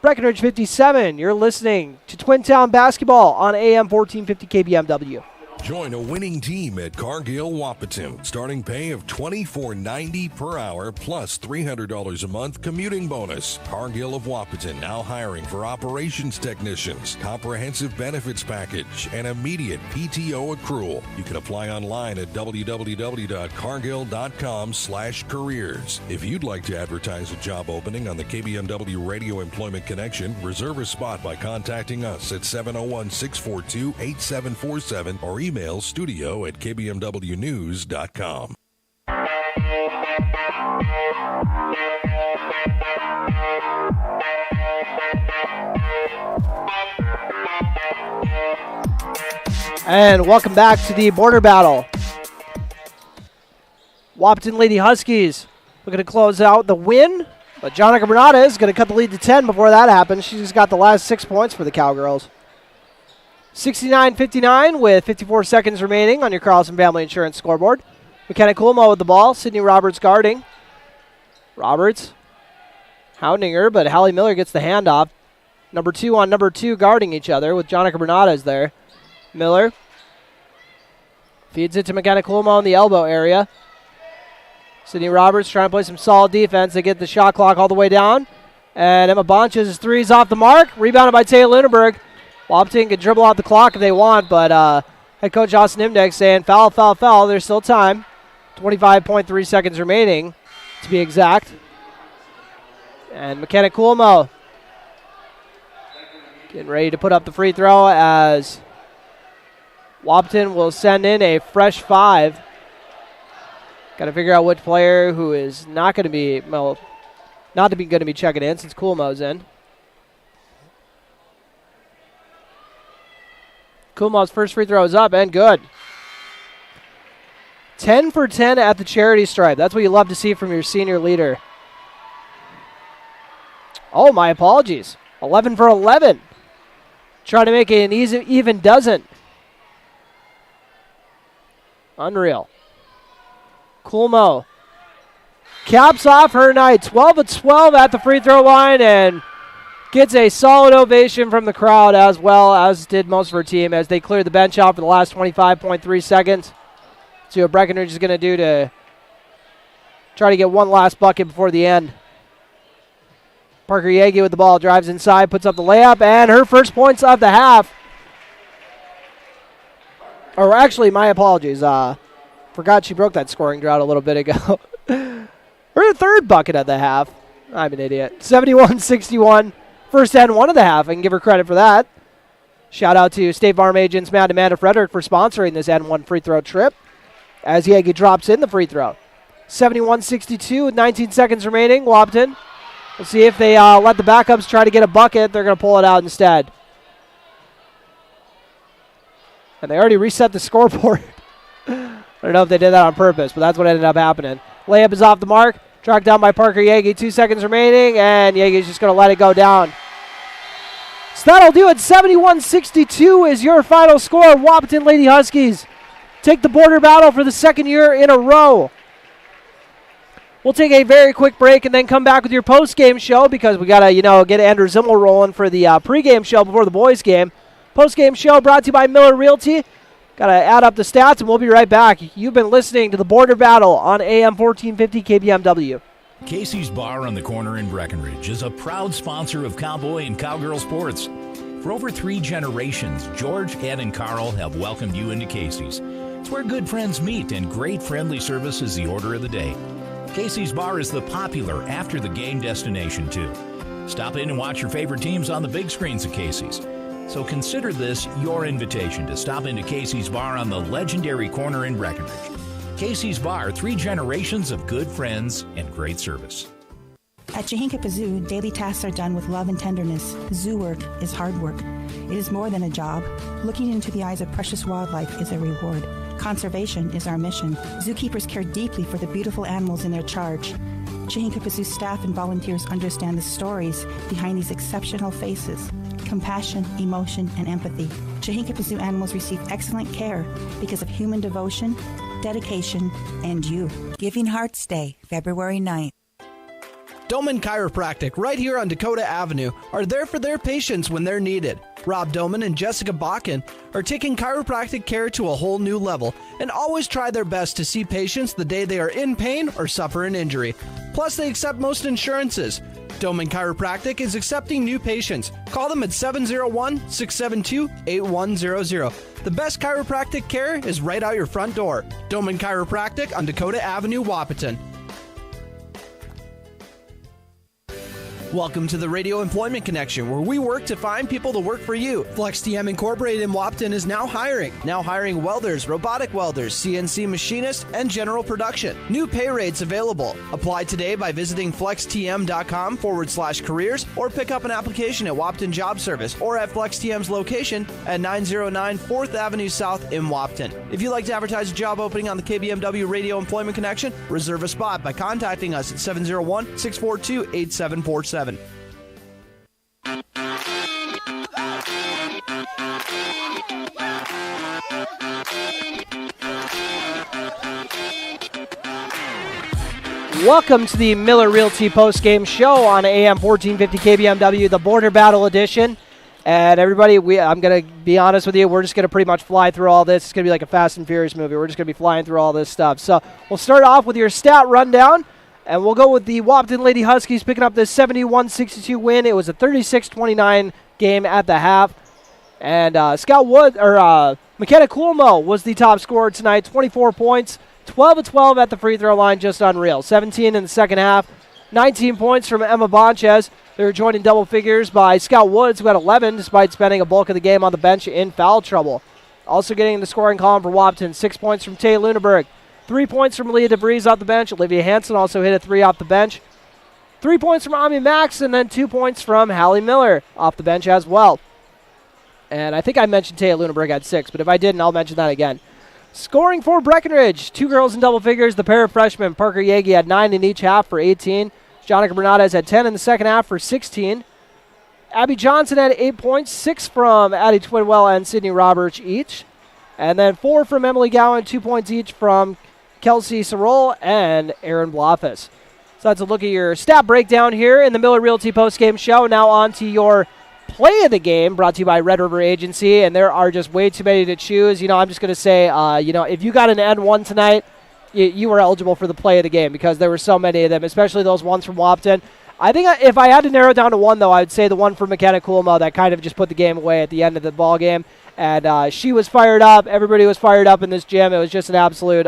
Breckenridge 57. You're listening to Twin Town Basketball on AM 1450 KBMW. Join a winning team at Cargill Wahpeton. Starting pay of $24.90 per hour plus $300 a month commuting bonus. Cargill of Wahpeton now hiring for operations technicians, comprehensive benefits package, and immediate PTO accrual. You can apply online at www.cargill.com/careers. If you'd like to advertise a job opening on the KBMW Radio Employment Connection, reserve a spot by contacting us at 701-642-8747 or email studio@kbmwnews.com. And welcome back to the border battle. Wahpeton Lady Huskies looking to close out the win, but Jonica Bernades is going to cut the lead to 10 before that happens. She's got the last 6 points for the Cowgirls. 69-59 with 54 seconds remaining on your Carlson Family Insurance scoreboard. McKenna Coolmo with the ball. Sydney Roberts guarding. Roberts hounding her, but Hallie Miller gets the handoff. Number 2 on number 2 guarding each other with Jonica Bernades there. Miller feeds it to McKenna Coolmo in the elbow area. Sydney Roberts trying to play some solid defense. They get the shot clock all the way down. And Emma Bonches' 3 is off the mark. Rebounded by Taya Lunenburg. Wahpeton can dribble out the clock if they want, but head coach Austin Imdeck saying foul, foul, foul. There's still time. 25.3 seconds remaining, to be exact. And McKenna Coolmo getting ready to put up the free throw as Wahpeton will send in a fresh 5. Got to figure out which player who is not going to be, well, not to be going to be checking in since Coolmo's in. Coolmo's first free throw is up and good. 10 for 10 at the charity stripe. That's what you love to see from your senior leader. Oh, my apologies. 11 for 11. Trying to make it an even dozen. Unreal. Coolmo caps off her night. 12 of 12 at the free throw line and gets a solid ovation from the crowd, as well as did most of her team as they cleared the bench out for the last 25.3 seconds. See what Breckenridge is going to do to try to get one last bucket before the end. Parker Yagi with the ball, drives inside, puts up the layup, and her first points of the half. Or actually, my apologies. Forgot she broke that scoring drought a little bit ago. Her third bucket of the half. I'm an idiot. 71-61. First and one of the half. I can give her credit for that. Shout out to State Farm agents Matt and Amanda Frederick for sponsoring this N1 free throw trip as Yagi drops in the free throw. 71-62 with 19 seconds remaining. Wahpeton. We'll see if they let the backups try to get a bucket. They're going to pull it out instead. And they already reset the scoreboard. I don't know if they did that on purpose, but that's what ended up happening. Layup is off the mark. Tracked down by Parker Yagi. 2 seconds remaining, and Yagi's just going to let it go down. So that'll do it. 71-62 is your final score. Wahpeton Lady Huskies take the border battle for the second year in a row. We'll take a very quick break and then come back with your post-game show because we got to, get Andrew Zimmel rolling for the pregame show before the boys' game. Post-game show brought to you by Miller Realty. Got to add up the stats, and we'll be right back. You've been listening to the Border Battle on AM 1450 KBMW. Casey's Bar on the Corner in Breckenridge is a proud sponsor of cowboy and cowgirl sports. For over 3 generations, George, Ed, and Carl have welcomed you into Casey's. It's where good friends meet, and great friendly service is the order of the day. Casey's Bar is the popular after-the-game destination, too. Stop in and watch your favorite teams on the big screens at Casey's. So consider this your invitation to stop into Casey's Bar on the legendary corner in Breckenridge. Casey's Bar, 3 generations of good friends and great service. At Chihinkapa Zoo, daily tasks are done with love and tenderness. Zoo work is hard work. It is more than a job. Looking into the eyes of precious wildlife is a reward. Conservation is our mission. Zookeepers care deeply for the beautiful animals in their charge. Chihinkapa Zoo staff and volunteers understand the stories behind these exceptional faces. Compassion, emotion, and empathy. Chihinkapa Zoo animals receive excellent care because of human devotion, dedication, and you. Giving Hearts Day, February 9th. Doman Chiropractic, right here on Dakota Avenue, are there for their patients when they're needed. Rob Doman and Jessica Bakken are taking chiropractic care to a whole new level and always try their best to see patients the day they are in pain or suffer an injury. Plus, they accept most insurances. Doman Chiropractic is accepting new patients. Call them at 701-672-8100. The best chiropractic care is right out your front door. Doman Chiropractic on Dakota Avenue, Wahpeton. Welcome to the Radio Employment Connection, where we work to find people to work for you. FlexTM Incorporated in Wahpeton is now hiring welders, robotic welders, CNC machinists, and general production. New pay rates available. Apply today by visiting flextm.com/careers or pick up an application at Wahpeton Job Service or at FlexTM's location at 909 4th Avenue South in Wahpeton. If you'd like to advertise a job opening on the KBMW Radio Employment Connection, reserve a spot by contacting us at 701-642-8747. Welcome to the Miller Realty post-game show on AM 1450 KBMW, the Border Battle Edition. And everybody, I'm going to be honest with you, we're just going to pretty much fly through all this. It's going to be like a Fast and Furious movie. We're just going to be flying through all this stuff. So we'll start off with your stat rundown, and we'll go with the Wahpeton Lady Huskies picking up this 71-62 win. It was a 36-29 game at the half. And McKenna Coolmo was the top scorer tonight, 24 points. 12 of 12 at the free throw line, just unreal. 17 in the second half. 19 points from Emma Bonches. They were joined in double figures by Scout Woods, who had 11, despite spending a bulk of the game on the bench in foul trouble. Also getting in the scoring column for Wahpeton, 6 points from Tay Luneberg. 3 points from Leah DeVries off the bench. Olivia Hansen also hit a 3 off the bench. 3 points from Ami Max, and then 2 points from Hallie Miller off the bench as well. And I think I mentioned Tay Luneberg had 6, but if I didn't, I'll mention that again. Scoring for Breckenridge, 2 girls in double figures. The pair of freshmen, Parker Yagi had 9 in each half for 18. Jonica Bernades had 10 in the second half for 16. Abby Johnson had 8 points, 6 from Addie Twidwell and Sydney Roberts each. And then 4 from Emily Gowan, 2 points each from Kelsey Sorol and Aaron Blofus. So that's a look at your stat breakdown here in the Miller Realty postgame show. Now on to your play of the game, brought to you by Red River Agency, and there are just way too many to choose. I'm just going to say, if you got an N1 tonight, you were eligible for the play of the game because there were so many of them, especially those ones from Wahpeton. I think if I had to narrow down to one, though, I would say the one from McKenna Coolmo that kind of just put the game away at the end of the ball game. And she was fired up. Everybody was fired up in this gym. It was just an absolute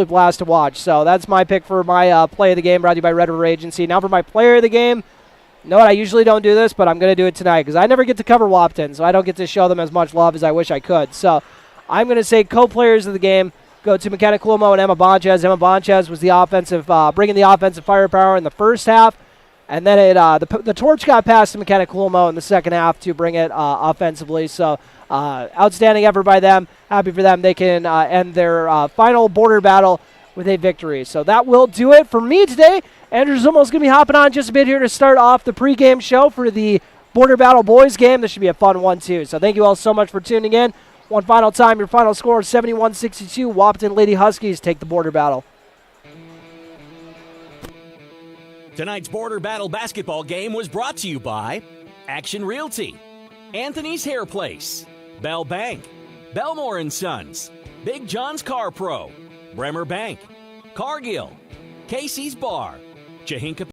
blast to watch. So that's my pick for my play of the game, brought to you by Red River Agency. Now for my player of the game. No, I usually don't do this, but I'm going to do it tonight because I never get to cover Wahpeton, so I don't get to show them as much love as I wish I could. So I'm going to say co-players of the game go to McKenna Coolmo and Emma Bonchez. Emma Bonchez was the offensive, bringing the offensive firepower in the first half, and then the torch got passed to McKenna Coolmo in the second half to bring it offensively. So outstanding effort by them. Happy for them. They can end their final border battle with a victory. So that will do it for me today. Andrew's almost going to be hopping on just a bit here to start off the pregame show for the Border Battle Boys game. This should be a fun one, too. So thank you all so much for tuning in. One final time, your final score is 71-62. Wahpeton Lady Huskies take the Border Battle. Tonight's Border Battle basketball game was brought to you by Action Realty, Anthony's Hair Place, Bell Bank, Belmore & Sons, Big John's Car Pro, Bremer Bank, Cargill, Casey's Bar, Chahinka